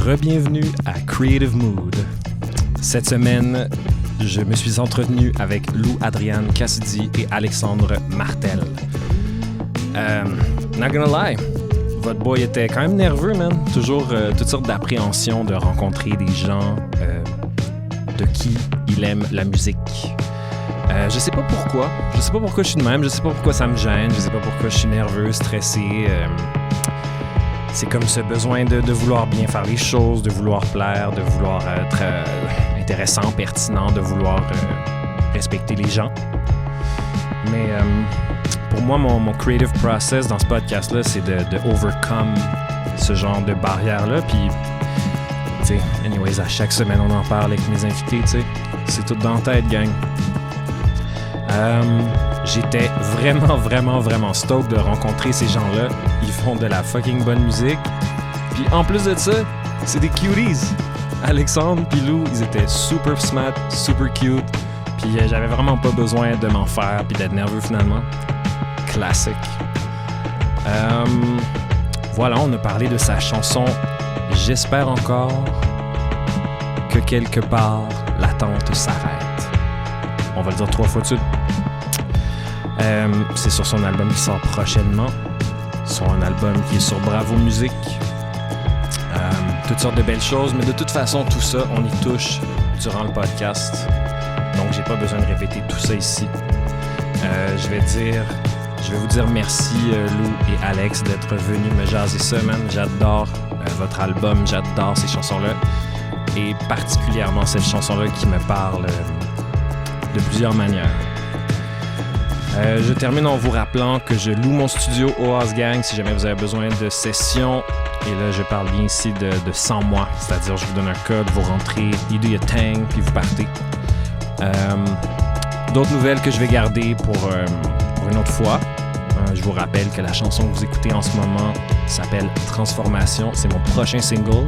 Re-bienvenue à Creative Mood. Cette semaine, je me suis entretenu avec Lou Adriane Cassidy et Alexandre Martel. Not gonna lie, votre boy était quand même nerveux, man. Toujours toutes sortes d'appréhensions de rencontrer des gens de qui il aime la musique. Je sais pas pourquoi. Je sais pas pourquoi je suis de même. Je sais pas pourquoi ça me gêne. Je sais pas pourquoi je suis nerveux, stressé. C'est comme ce besoin de vouloir bien faire les choses, de vouloir plaire, de vouloir être intéressant, pertinent, de vouloir respecter les gens. Mais pour moi, mon creative process dans ce podcast-là, c'est de overcome ce genre de barrière-là. Puis, tu sais, anyways, à chaque semaine, on en parle avec mes invités, tu sais. C'est tout dans la tête, gang. J'étais vraiment stoked de rencontrer ces gens-là. Ils font de la fucking bonne musique. Puis en plus de ça, c'est des cuties. Alexandre puis Lou, ils étaient super smart, super cute. Puis j'avais vraiment pas besoin de m'en faire puis d'être nerveux finalement. Classique. Voilà, on a parlé de sa chanson « J'espère encore que quelque part l'attente s'arrête ». On va le dire 3 fois dessus. C'est sur son album qui sort prochainement. Son album qui est sur Bravo Musique. Toutes sortes de belles choses, mais de toute façon, tout ça, on y touche durant le podcast. Donc, j'ai pas besoin de répéter tout ça ici. Je vais vous dire merci, Lou et Alex, d'être venus me jaser ça, man. J'adore votre album, j'adore ces chansons-là. Et particulièrement cette chanson-là qui me parle de plusieurs manières. Je termine en vous rappelant que je loue mon studio Oaz Gang si jamais vous avez besoin de sessions. Et là, je parle bien ici de 100 mois. C'est-à-dire, je vous donne un code, vous rentrez, you do your thing, puis vous partez. D'autres nouvelles que je vais garder pour une autre fois. Je vous rappelle que la chanson que vous écoutez en ce moment s'appelle Transformation. C'est mon prochain single,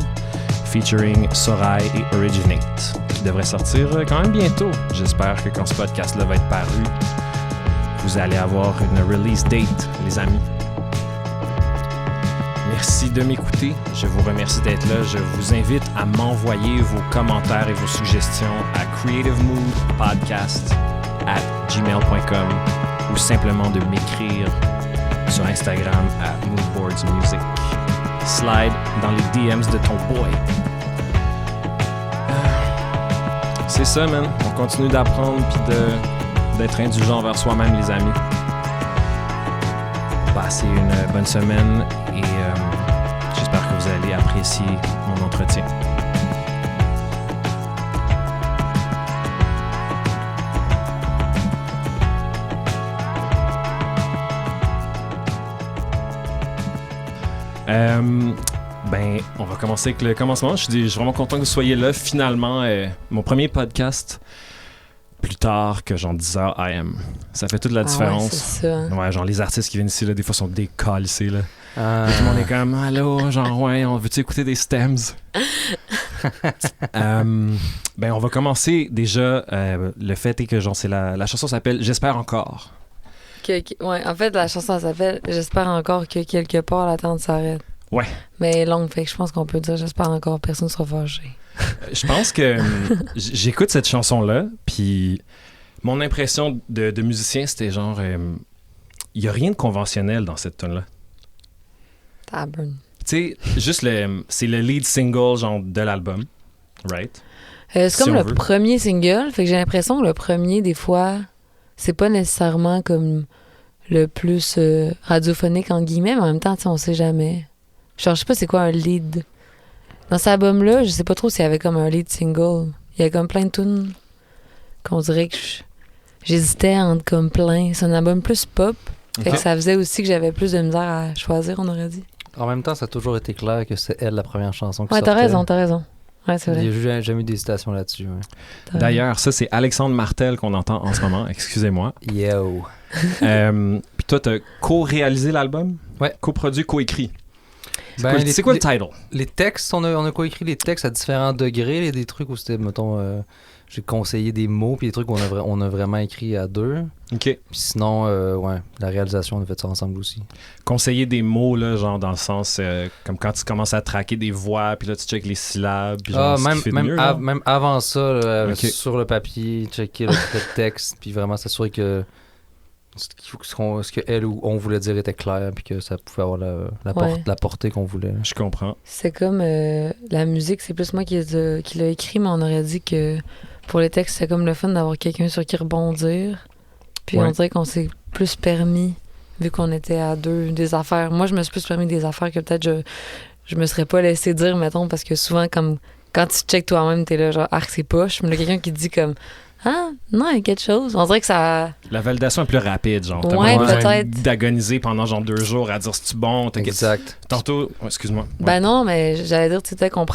featuring Sorai et Originate, qui devrait sortir quand même bientôt. J'espère que quand ce podcast-là va être paru, vous allez avoir une release date, les amis. Merci de m'écouter. Je vous remercie d'être là. Je vous invite à m'envoyer vos commentaires et vos suggestions à creativemoodpodcast@gmail.com ou simplement de m'écrire sur Instagram à Moodboardsmusic. Slide dans les DMs de ton boy. C'est ça, man. On continue d'apprendre puis d'être indulgent vers soi-même, les amis. Passez une bonne semaine et j'espère que vous allez apprécier mon entretien. On va commencer avec le commencement. Je suis vraiment content que vous soyez là. Finalement, mon premier podcast plus tard que genre 10 heures AM. Ça fait toute la différence. Ouais, c'est ça. Ouais, genre les artistes qui viennent ici, là, des fois sont décalissés, là. Tout le monde est comme, allô, genre, ouais, on veut-tu écouter des stems? On va commencer déjà. Le fait est que genre, la chanson s'appelle J'espère encore. Ouais, en fait, la chanson s'appelle J'espère encore que quelque part l'attente s'arrête. Ouais. Mais elle est longue, fait que je pense qu'on peut dire J'espère encore, personne ne sera fâché. Je pense que j'écoute cette chanson-là, puis mon impression de musicien, c'était genre, il n'y a rien de conventionnel dans cette tune-là. Tabern. Tu sais, juste c'est le lead single genre de l'album, right? C'est Si comme on le veut. premier single, fait que j'ai l'impression que le premier, des fois, c'est pas nécessairement comme le plus radiophonique, en guillemets, mais en même temps, on sait jamais. Genre, je sais pas c'est quoi un lead. Dans cet album-là, je sais pas trop s'il y avait comme un lead single. Il y a comme plein de tunes qu'on dirait que j'hésitais entre comme plein. C'est un album plus pop. Fait que ça faisait aussi que j'avais plus de misère à choisir, on aurait dit. En même temps, ça a toujours été clair que c'est elle la première chanson qui Ouais, sortait. t'as raison. Ouais, c'est vrai. Il n'y a jamais eu d'hésitation là-dessus. Ouais. D'ailleurs, ça, c'est Alexandre Martel qu'on entend en ce moment. Excusez-moi. Yo! Puis toi, t'as co-réalisé l'album? Ouais. Co-produit, co-écrit. Ben, C'est quoi le title? Les textes, on a coécrit les textes à différents degrés. Il y a des trucs où c'était, mettons, j'ai conseillé des mots puis des trucs on a vraiment écrit à deux. OK. Puis sinon, la réalisation, on a fait ça ensemble aussi. Conseiller des mots, là, genre dans le sens, comme quand tu commences à traquer des voix, puis là, tu checkes les syllabes, puis genre, ce qui fait de mieux, là. même avant ça, là, Ok. sur le papier, checker le texte, puis vraiment s'assurer que ce que elle ou on voulait dire était clair, puis que ça pouvait avoir la portée qu'on voulait. Je comprends. C'est comme la musique, c'est plus moi qui l'a écrit, mais on aurait dit que pour les textes, c'est comme le fun d'avoir quelqu'un sur qui rebondir. Puis Ouais. on dirait qu'on s'est plus permis, vu qu'on était à deux, des affaires. Moi, je me suis plus permis des affaires que peut-être je me serais pas laissé dire, mettons, parce que souvent, comme quand tu checkes toi-même, t'es là, genre, arc, c'est poche. Mais là, quelqu'un qui te dit comme, ah, non, il y a quelque chose. On dirait que ça. La validation est plus rapide, genre. T'as Ouais, pas besoin peut-être. d'agoniser pendant genre 2 jours à dire si tu bon. Exact. Tantôt, excuse-moi. Ouais. Ben non, mais j'allais dire, tu sais, peut-être qu'on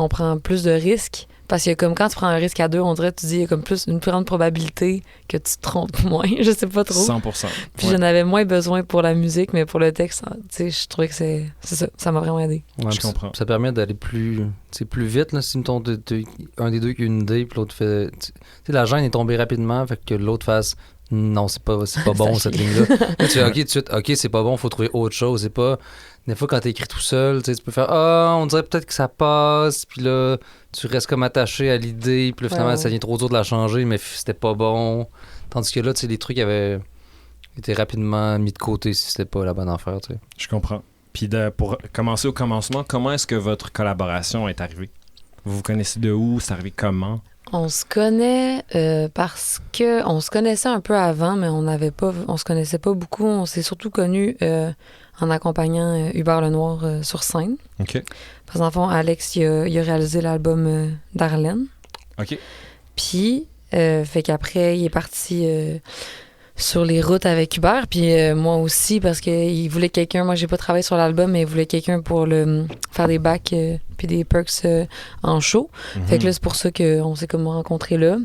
prend plus de risques. Parce que comme quand tu prends un risque à deux, on dirait, tu dis, il y a comme une plus grande probabilité que tu te trompes moins. Je sais pas trop. 100%. Puis Ouais. j'en avais moins besoin pour la musique, mais pour le texte, tu sais, je trouvais que c'est ça. Ça m'a vraiment aidé. Ouais, Je puis comprends. Ça permet d'aller plus vite, là, si mettons, un des deux qui a une idée, puis l'autre fait... Tu sais, la gêne est tombée rapidement, fait que l'autre fasse... Non, c'est pas bon, cette ligne-là. Là, tu fais, OK, tout de suite, OK, c'est pas bon, faut trouver autre chose. C'est pas... Des fois, quand t'écris tout seul, tu sais, tu peux faire Ah, on dirait peut-être que ça passe, puis là, tu restes comme attaché à l'idée, puis là, finalement, Ouais. ça devient trop dur de la changer, mais c'était pas bon. Tandis que là, tu sais, les trucs avaient été rapidement mis de côté si c'était pas la bonne affaire, tu sais. Je comprends. Puis pour commencer au commencement, comment est-ce que votre collaboration est arrivée? Vous vous connaissez de où? C'est arrivé comment? On se connaît parce que on se connaissait un peu avant, mais on se connaissait pas beaucoup. On s'est surtout connus en accompagnant Hubert Lenoir sur scène. OK. Parce qu'en fond, Alex, il a réalisé l'album d'Arlène. OK. Puis, fait qu'après, il est parti sur les routes avec Hubert. Puis moi aussi, parce qu'il voulait quelqu'un. Moi, j'ai pas travaillé sur l'album, mais il voulait quelqu'un pour faire des bacs puis des perks en show. Fait que là, c'est pour ça qu'on s'est comme rencontrés là.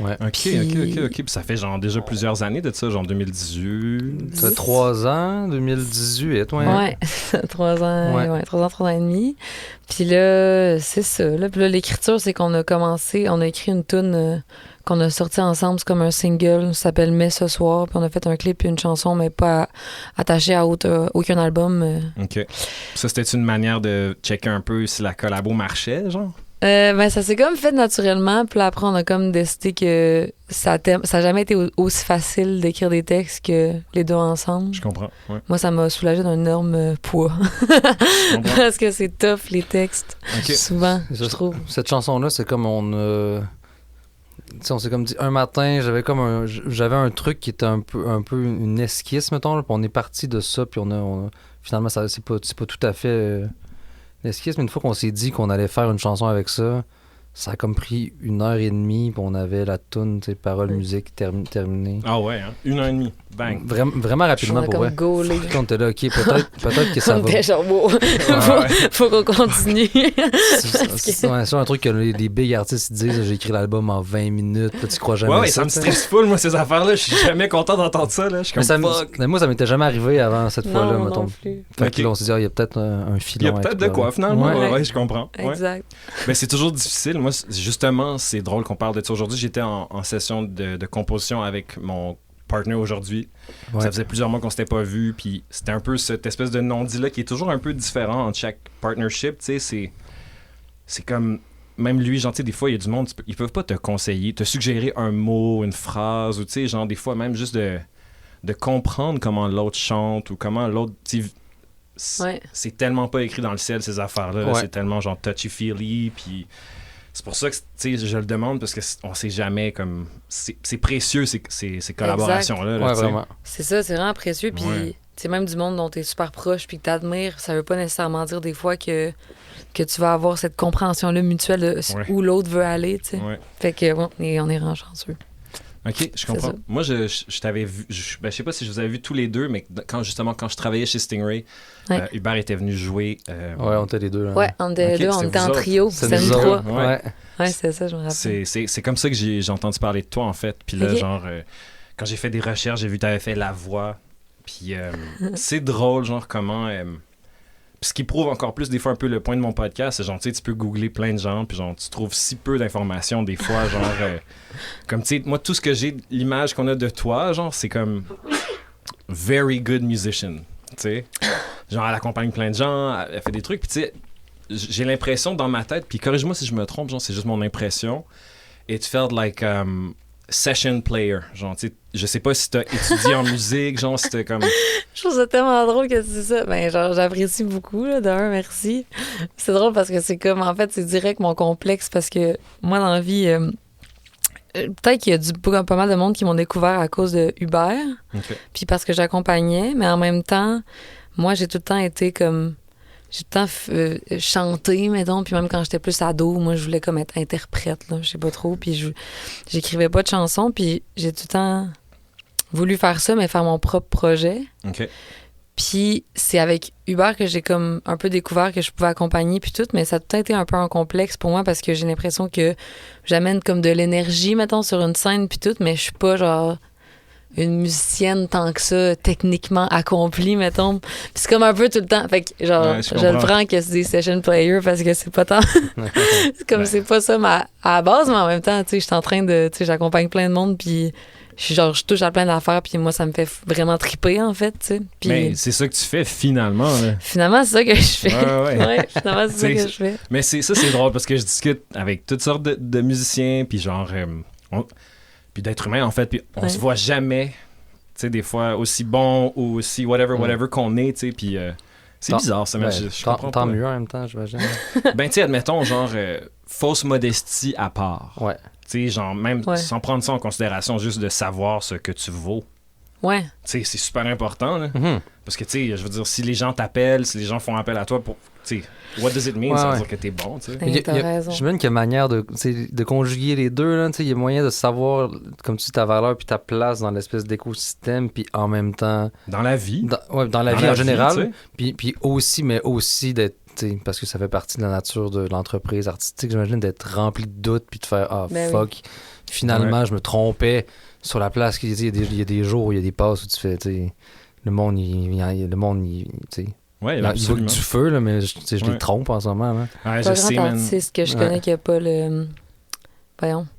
Ouais. OK. Puis- Puis ça fait genre déjà plusieurs années de ça, genre 2018. Ça fait 3 ans, 2018, ouais. Ouais, 3 ans, Ouais. 3 ans et demi. Puis là, c'est ça. Là, puis là, l'écriture, c'est qu'on a écrit une tune qu'on a sortie ensemble, c'est comme un single, ça s'appelle Mais ce soir, puis on a fait un clip et une chanson, mais pas attachée à aucun album. OK. Ça, c'était une manière de checker un peu si la collabo marchait, genre? Ben, ça s'est comme fait naturellement, puis là, après, on a comme décidé que ça a jamais été aussi facile d'écrire des textes que les deux ensemble. Je comprends. Ouais. Moi, ça m'a soulagé d'un énorme poids. Je comprends. Parce que c'est tough, les textes. OK. Souvent, C'est je ça. trouve. Cette chanson-là, c'est comme tu sais, on s'est comme dit, un matin, j'avais un truc qui était un peu une esquisse, mettons, là, puis on est parti de ça, puis finalement, c'est pas tout à fait l'esquisse, mais une fois qu'on s'est dit qu'on allait faire une chanson avec ça, ça a comme pris 1h30, puis on avait la toune, tu sais, paroles, musique terminée. Ah ouais, hein? 1h30. Bang. Vraiment rapidement, On a pour comme vrai. gaulé. Puis on était là, OK, peut-être que ça On va... était genre, wow, Ouais. faut qu'on continue. C'est un truc que les big artistes disent, j'ai écrit l'album en 20 minutes, là, tu crois jamais Ouais, ça me tu sais. stresse full, moi, ces affaires-là. Je suis jamais content d'entendre ça, là. Je suis Mais comme fuck. mais moi, ça m'était jamais arrivé avant cette fois-là, Non, mettons. non plus. Fait que Ok. là, on s'est dit, il y a peut-être un Il filon. y a à peut-être de explorer. quoi, finalement. Ouais. Ouais, je comprends. Ouais. Exact. Ben, c'est toujours difficile. Moi, justement, c'est drôle qu'on parle de ça aujourd'hui. J'étais en session de composition avec mon partner aujourd'hui. Ouais. Ça faisait plusieurs mois qu'on s'était pas vu, puis c'était un peu cette espèce de non-dit-là qui est toujours un peu différent entre chaque partnership. Tu sais, c'est comme... Même lui, genre, tu sais, des fois, il y a du monde, ils peuvent pas te conseiller, te suggérer un mot, une phrase, ou tu sais, genre, des fois, même juste de comprendre comment l'autre chante ou comment l'autre... tu sais, Ouais. c'est tellement pas écrit dans le ciel, ces affaires-là. là. Ouais. C'est tellement, genre, touchy-feely, puis... C'est pour ça que, tu sais, je le demande parce qu'on sait jamais, comme... C'est précieux, ces collaborations-là. Là, Ouais, tu sais. vraiment. C'est ça, c'est vraiment précieux. Puis, Ouais. tu sais, même du monde dont tu es super proche puis que tu admires, ça veut pas nécessairement dire des fois que tu vas avoir cette compréhension-là mutuelle de Ouais. où l'autre veut aller, tu sais. Ouais. Fait que, ouais, on est vraiment chanceux. OK, je comprends. ça. Moi, je t'avais vu... Je sais pas si je vous avais vu tous les deux, mais quand je travaillais chez Stingray, Ouais. Hubert était venu jouer... Ouais, on était les deux. Là. Ouais, on était Ok, là, on c'était était vous en autres. trio. C'est C'était nous nous trois. autres. Ouais. Ouais. Ouais, c'est ça, je me rappelle. C'est comme ça que j'ai entendu parler de toi, en fait. Puis là, Ok. genre, quand j'ai fait des recherches, j'ai vu que tu avais fait la voix. Puis c'est drôle, genre, comment... ce qui prouve encore plus des fois un peu le point de mon podcast, c'est genre, tu sais, tu peux googler plein de gens, puis genre, tu trouves si peu d'informations des fois, genre, comme, tu sais, moi, tout ce que j'ai, l'image qu'on a de toi, genre, c'est comme very good musician, tu sais. Genre, elle accompagne plein de gens, elle fait des trucs, puis tu sais, j'ai l'impression dans ma tête, puis corrige-moi si je me trompe, genre, c'est juste mon impression, it felt like session player, genre, tu sais, je sais pas si t'as étudié en musique, genre, si t'as comme... Je trouve ça tellement drôle que c'est ça. Ben, genre, j'apprécie beaucoup, là, d'un, merci. C'est drôle parce que c'est comme, en fait, c'est direct mon complexe parce que moi, dans la vie, peut-être qu'il y a pas mal de monde qui m'ont découvert à cause de Hubert, puis parce que j'accompagnais, mais en même temps, moi, j'ai tout le temps été comme... J'ai tout le temps chanté, mettons, puis même quand j'étais plus ado, moi, je voulais comme être interprète, là, je sais pas trop, puis j'écrivais pas de chansons, puis j'ai tout le temps voulu faire ça, mais faire mon propre projet. OK. Puis c'est avec Hubert que j'ai comme un peu découvert que je pouvais accompagner puis tout, mais ça a tout le temps été un peu un complexe pour moi parce que j'ai l'impression que j'amène comme de l'énergie, mettons, sur une scène puis tout, mais je suis pas genre une musicienne tant que ça, techniquement accomplie, mettons. Puis c'est comme un peu tout le temps. Fait que genre, Ouais, je le prends que c'est des session players parce que c'est pas tant... c'est comme c'est pas ça à la base, mais en même temps, tu sais, je suis en train de... Tu sais, j'accompagne plein de monde puis... Je touche à plein d'affaires, puis moi, ça me fait vraiment triper, en fait, tu sais. Puis, mais c'est ça que tu fais, finalement. Là. Finalement, c'est ça que je fais. Ouais. Finalement, c'est ça que je fais. Mais c'est drôle, parce que je discute avec toutes sortes de musiciens, puis genre... puis d'êtres humains, en fait, puis on se voit jamais, tu sais, des fois, aussi bon ou aussi whatever qu'on est, tu sais, puis... c'est bizarre, ça, mais je comprends pas. Tant mieux en même temps, j'imagine. Ben, tu sais, admettons, genre, fausse modestie à part. Ouais. Tu sais, genre, même sans prendre ça en considération, juste de savoir ce que tu vaux. Ouais. Tu sais, c'est super important, là. Mm-hmm. Parce que, tu sais, je veux dire, si les gens t'appellent, si les gens font appel à toi pour... Tu sais, what does it mean? Ça veut dire que t'es bon, tu sais. T'as raison. J'imagine qu'il y a manière de conjuguer les deux, là. Tu sais, il y a moyen de savoir, comme tu dis, ta valeur puis ta place dans l'espèce d'écosystème, puis en même temps... Dans la vie. Dans la vie en général. Tu sais. Puis aussi d'être... Parce que ça fait partie de la nature de l'entreprise artistique, j'imagine, d'être rempli de doutes puis de faire fuck. Finalement, je me trompais sur la place. Il y a des jours où il y a des passes où tu fais, le monde, il voit du feu, là, mais je les trompe en ce moment. Là. Ouais, pas grand artiste que je connais qui n'a pas le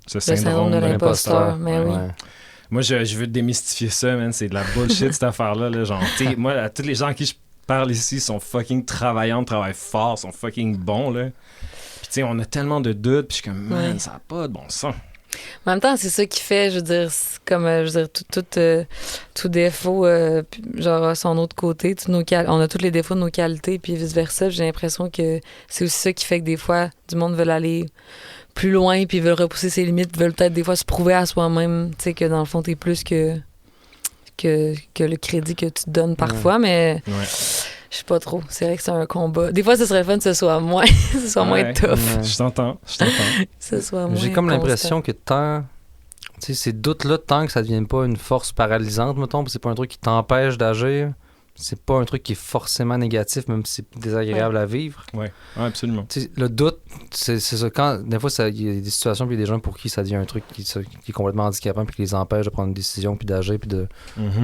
syndrome de l'imposteur. Mais oui. Moi, je veux démystifier ça, man. C'est de la bullshit, cette affaire-là. Là. Genre, moi, tous les gens à qui je parle ici sont fucking travaillants, travaillent fort, sont fucking bons, là. Puis, tu sais, on a tellement de doutes, puis je suis comme, man, ça n'a pas de bon sens. En même temps, c'est ça qui fait, je veux dire, comme, tout défaut, genre, à son autre côté, on a tous les défauts de nos qualités, puis vice-versa. J'ai l'impression que c'est aussi ça qui fait que des fois, du monde veut aller plus loin, puis veulent repousser ses limites, veulent peut-être des fois se prouver à soi-même, tu sais, que dans le fond, t'es plus que le crédit que tu te donnes parfois, mais je sais pas trop. C'est vrai que c'est un combat. Des fois, ce serait fun que ce soit moins, tough. Ouais. Je t'entends. Ce soit moins J'ai comme constant. l'impression que ces doutes-là, tant que ça ne devienne pas une force paralysante, mettons, c'est pas un truc qui t'empêche d'agir, c'est pas un truc qui est forcément négatif, même si c'est désagréable à vivre. Oui, absolument. Le doute, c'est ça. Des fois, il y a des situations, puis il y a des gens pour qui ça devient un truc qui est complètement handicapant, puis qui les empêche de prendre une décision, puis d'agir, puis de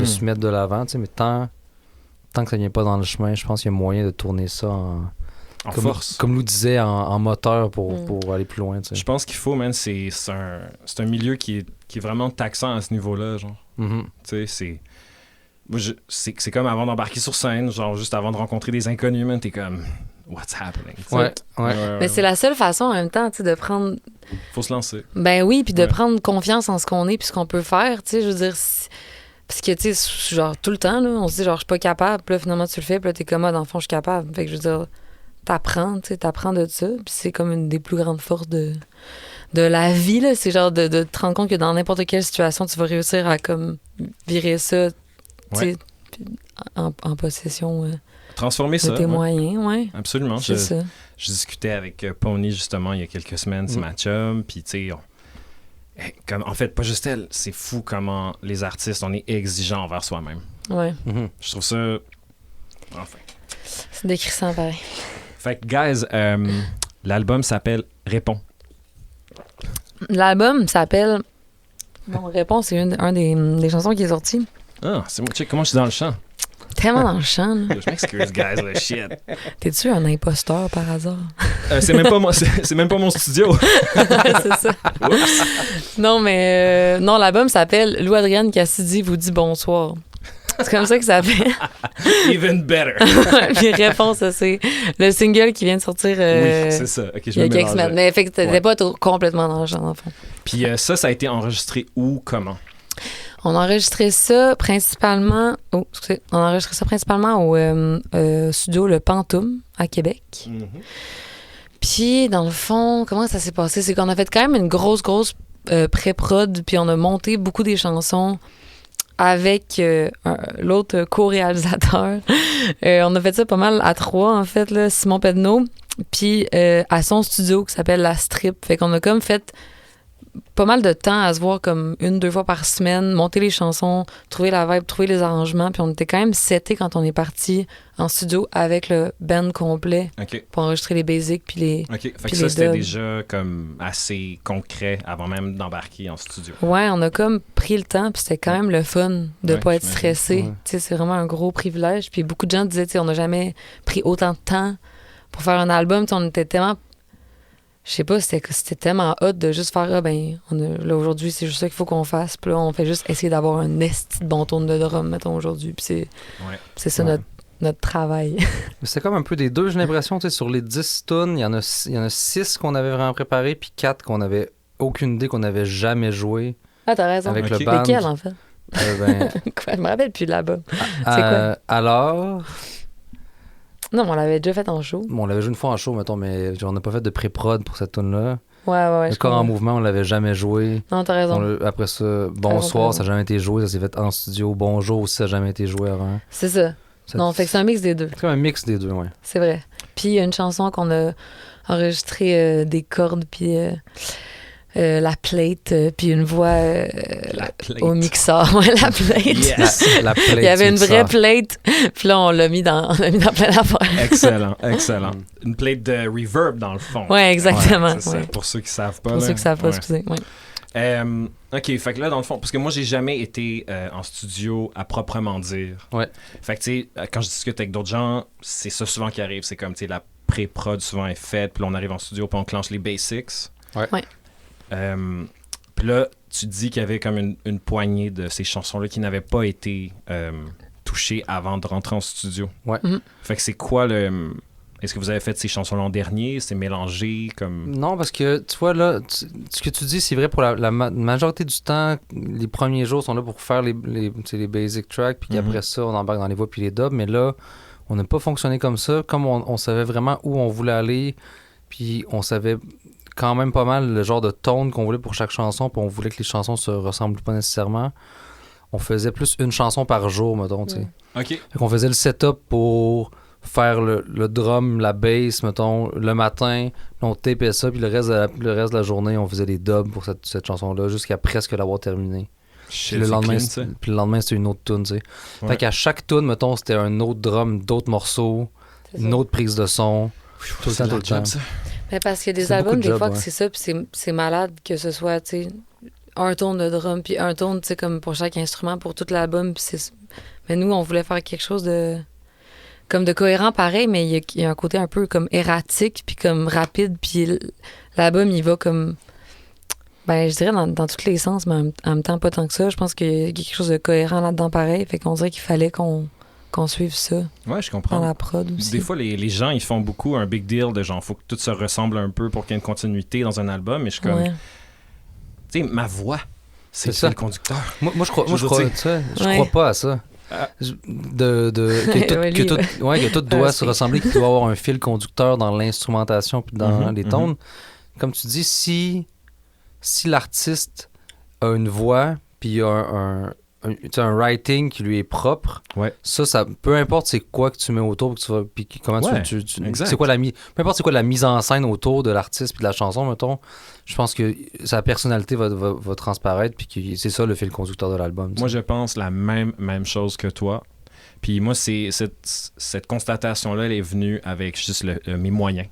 se mettre de l'avant. Mais tant que ça ne vient pas dans le chemin, je pense qu'il y a moyen de tourner ça en force. Comme nous disait, en moteur pour aller plus loin. Je pense qu'il faut, man, c'est un milieu qui est vraiment taxant à ce niveau-là, genre. Mm-hmm. Tu sais, c'est comme avant d'embarquer sur scène, genre juste avant de rencontrer des inconnus, man, t'es comme what's happening? Ouais. Mais c'est la seule façon en même temps, tu sais, de prendre... Faut se lancer. Ben oui, puis de prendre confiance en ce qu'on est puis ce qu'on peut faire, tu sais, je veux dire... Parce que, tu sais, genre, tout le temps, là, on se dit, genre, je suis pas capable, puis là, finalement, tu le fais, puis là, t'es comme, dans le fond, je suis capable. Fait que, je veux dire, t'apprends de ça, puis c'est comme une des plus grandes forces de la vie, là. C'est genre de te rendre compte que dans n'importe quelle situation, tu vas réussir à, comme, virer ça, tu sais, en possession transformer de tes moyens, Absolument. C'est ça. Je discutais avec Pony, justement, il y a quelques semaines, c'est ma chum, puis, tu sais, en fait, pas juste elle, c'est fou comment les artistes, on est exigeants envers soi-même. Ouais. Mm-hmm. Je trouve ça... Enfin. C'est décrissant, pareil. Fait que, guys, l'album s'appelle Réponds. L'album s'appelle... Bon, Réponds, c'est un des chansons qui est sorti. Ah, c'est moi. Check comment je suis dans le chant. Tellement dans le champ, là. Je m'excuse, guys, le shit. T'es-tu un imposteur par hasard? C'est même pas c'est même pas mon studio. C'est ça. Non, mais non, l'album s'appelle Lou-Adrienne Cassidy vous dit bonsoir. C'est comme ça que ça s'appelle. Even better. Puis réponse, c'est le single qui vient de sortir Oui, c'est ça. Ok, je il y a me quelques semaines. mélangeais. Mais fait que t'étais Ouais. pas complètement dans le genre, dans le fond. Puis ça a été enregistré où, comment? On a enregistré ça principalement... Oh, excusez. On a enregistré ça principalement au studio Le Pantoum, à Québec. Puis, dans le fond, comment ça s'est passé? C'est qu'on a fait quand même une grosse pré-prod, puis on a monté beaucoup des chansons avec l'autre co-réalisateur. On a fait ça pas mal à 3, en fait, là, Simon Pedneau, puis à son studio qui s'appelle La Strip. Fait qu'on a comme fait pas mal de temps à se voir comme 1-2 fois par semaine, monter les chansons, trouver la vibe, trouver les arrangements, puis on était quand même setés quand on est parti en studio avec le band complet OK. pour enregistrer les basics puis les... OK. Fait Puis que ça, les c'était dubs. déjà comme assez concret avant même d'embarquer en studio. Ouais, on a comme pris le temps, puis c'était quand même le fun de Ouais, pas être j'imagine. stressé. Ouais. Tu sais, c'est vraiment un gros privilège. Puis beaucoup de gens disaient, tu sais, on n'a jamais pris autant de temps pour faire un album. Tu sais, on était tellement... Je sais pas, c'était tellement hot de juste faire, là, aujourd'hui, c'est juste ça qu'il faut qu'on fasse. Puis là, on fait juste essayer d'avoir un esti de bon tourne de drum, mettons, aujourd'hui. Puis Ouais. c'est ça Ouais. notre travail. Mais c'était comme un peu des deux, j'ai l'impression. Tu sais, sur les 10 tunes, il y en a 6 qu'on avait vraiment préparé, puis 4 qu'on avait aucune idée qu'on avait jamais joué Ah, t'as raison. avec Ok. le band. Lesquels, en fait? Ben, Quoi, je me rappelle plus de là-bas. C'est quoi? Alors, Non, mais on l'avait déjà fait en show. bon, on l'avait joué une fois en show, mettons, mais on n'a pas fait de pré-prod pour cette tune-là. Ouais, Le je corps en comprends. mouvement, on l'avait jamais joué. Non, t'as raison. Après ça, Bonsoir, raison. ça n'a jamais été joué. Ça s'est fait en studio. Bonjour aussi, ça n'a jamais été joué avant. C'est ça. Ça- Non, fait que c'est un mix des deux. C'est comme un mix des deux, ouais. C'est vrai. Puis il y a une chanson qu'on a enregistré des cordes, puis la plate, puis une voix La plate. au mixeur. Ouais, la plate. Yes. La plate Il y avait une du vraie mixeur. plate, puis là, on l'a mis dans plein d'affaires. Excellent, excellent. Une plate de reverb, dans le fond. Ouais, exactement. C'est ça, Ouais. pour ceux qui savent pas. Pour là. ceux qui savent pas, Ouais. excusez. Ouais. OK, fait que là, dans le fond, parce que moi, j'ai jamais été en studio à proprement dire. Ouais. Fait que, tu sais, quand je discute avec d'autres gens, c'est ça souvent qui arrive. C'est comme, tu sais, la pré-prod souvent est faite, puis là, on arrive en studio, puis on clenche les basics. Ouais. Ouais. Puis là, tu dis qu'il y avait comme une poignée de ces chansons-là qui n'avaient pas été touchées avant de rentrer en studio. Ouais. Mhm. Fait que c'est quoi le... Est-ce que vous avez fait ces chansons-là en dernier? C'est mélangé comme... Non, parce que, tu vois, là, ce que tu dis, c'est vrai pour la majorité du temps. Les premiers jours sont là pour faire tu sais, les basic tracks, puis qu'après ça, on embarque dans les voix puis les dubs. Mais là, on n'a pas fonctionné comme ça. Comme on savait vraiment où on voulait aller, puis on savait quand même pas mal le genre de tone qu'on voulait pour chaque chanson, puis on voulait que les chansons se ressemblent pas nécessairement. On faisait plus une chanson par jour, mettons, tu sais. OK. Fait qu'on faisait le setup pour faire le drum, la bass, mettons, le matin, puis on tapait ça, puis le reste de la journée, on faisait des dubs pour cette chanson-là, jusqu'à presque l'avoir terminée. Puis le lendemain, c'était une autre tune, tu sais. Ouais. Fait qu'à chaque tune, mettons, c'était un autre drum, d'autres morceaux, C'est une ça. autre prise de son. Tout le temps, C'est tout la le temps. job, ça. Mais parce qu'il y a des C'est beaucoup albums, de des job, fois, ouais. que c'est ça, puis c'est malade que ce soit, tu sais, un tourne de drum, puis un tourne, tu sais, comme pour chaque instrument, pour tout l'album. Puis mais nous, on voulait faire quelque chose de comme de cohérent pareil, mais il y a un côté un peu comme erratique, puis comme rapide, puis l'album, il va comme... Ben, je dirais dans tous les sens, mais en même temps, pas tant que ça. Je pense qu'il y a quelque chose de cohérent là-dedans pareil, fait qu'on dirait qu'il fallait qu'on suive ça Ouais, je dans comprends. la prod aussi. Des fois, les gens, ils font beaucoup un big deal de genre, faut que tout se ressemble un peu pour qu'il y ait une continuité dans un album. Mais je suis comme, Ouais. tu sais, ma voix, c'est C'est ça. le conducteur. Moi, je crois, Je veux dire, tu sais, je Ouais. crois pas à ça. Ah. Que Ouais, tout doit se c'est- ressembler, qu'il doit y avoir un fil conducteur dans l'instrumentation puis dans Mhm, les tones. Comme tu dis, si l'artiste a une voix puis a tu sais, un writing qui lui est propre, Ouais. ça peu importe c'est quoi que tu mets autour puis comment Ouais, tu exact. c'est quoi peu importe c'est quoi la mise en scène autour de l'artiste puis de la chanson, mettons, je pense que sa personnalité va transparaître puis que c'est ça le fil conducteur de l'album. Moi, je pense la même chose que toi. Puis moi, cette constatation-là, elle est venue avec juste mes moyens.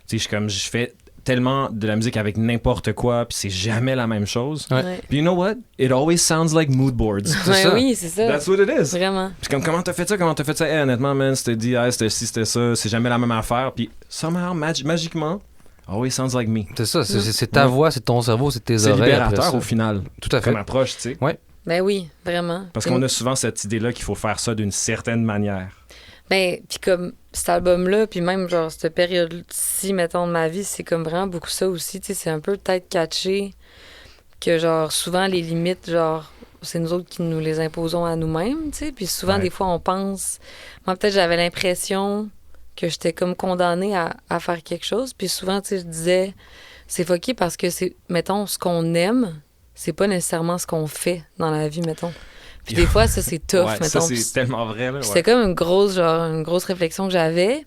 Tu sais, je fais tellement de la musique avec n'importe quoi, puis c'est jamais la même chose. Ouais. Ouais. Puis you know what? It always sounds like mood boards. Ouais, oui, c'est ça. That's what it is. Vraiment. Puis comme, comment t'as fait ça? Comment t'as fait ça? Hey, honnêtement, man, c'était dit, hey, c'était ci, c'était ça. C'est jamais la même affaire. Puis somehow, magiquement, always sounds like me. C'est ça, c'est ta voix, c'est ton cerveau, c'est tes C'est oreilles. libérateur après ça. au final, Tout à fait. comme approche, tu sais. Ben oui, vraiment. Parce qu'on a souvent cette idée-là qu'il faut faire ça d'une certaine manière. Ben, puis comme cet album-là, puis même genre cette période-ci, mettons, de ma vie, c'est comme vraiment beaucoup ça aussi, tu sais, c'est un peu peut-être catché que genre souvent les limites, genre, c'est nous autres qui nous les imposons à nous-mêmes, tu sais, puis souvent Ouais. des fois on pense, moi peut-être j'avais l'impression que j'étais comme condamnée à faire quelque chose, puis souvent, tu sais, je disais, c'est fucké parce que c'est, mettons, ce qu'on aime, c'est pas nécessairement ce qu'on fait dans la vie, mettons. Puis des fois, ça, c'est tough, Ouais, mettons. ça, c'est tellement vrai, là. C'était comme une grosse réflexion que j'avais.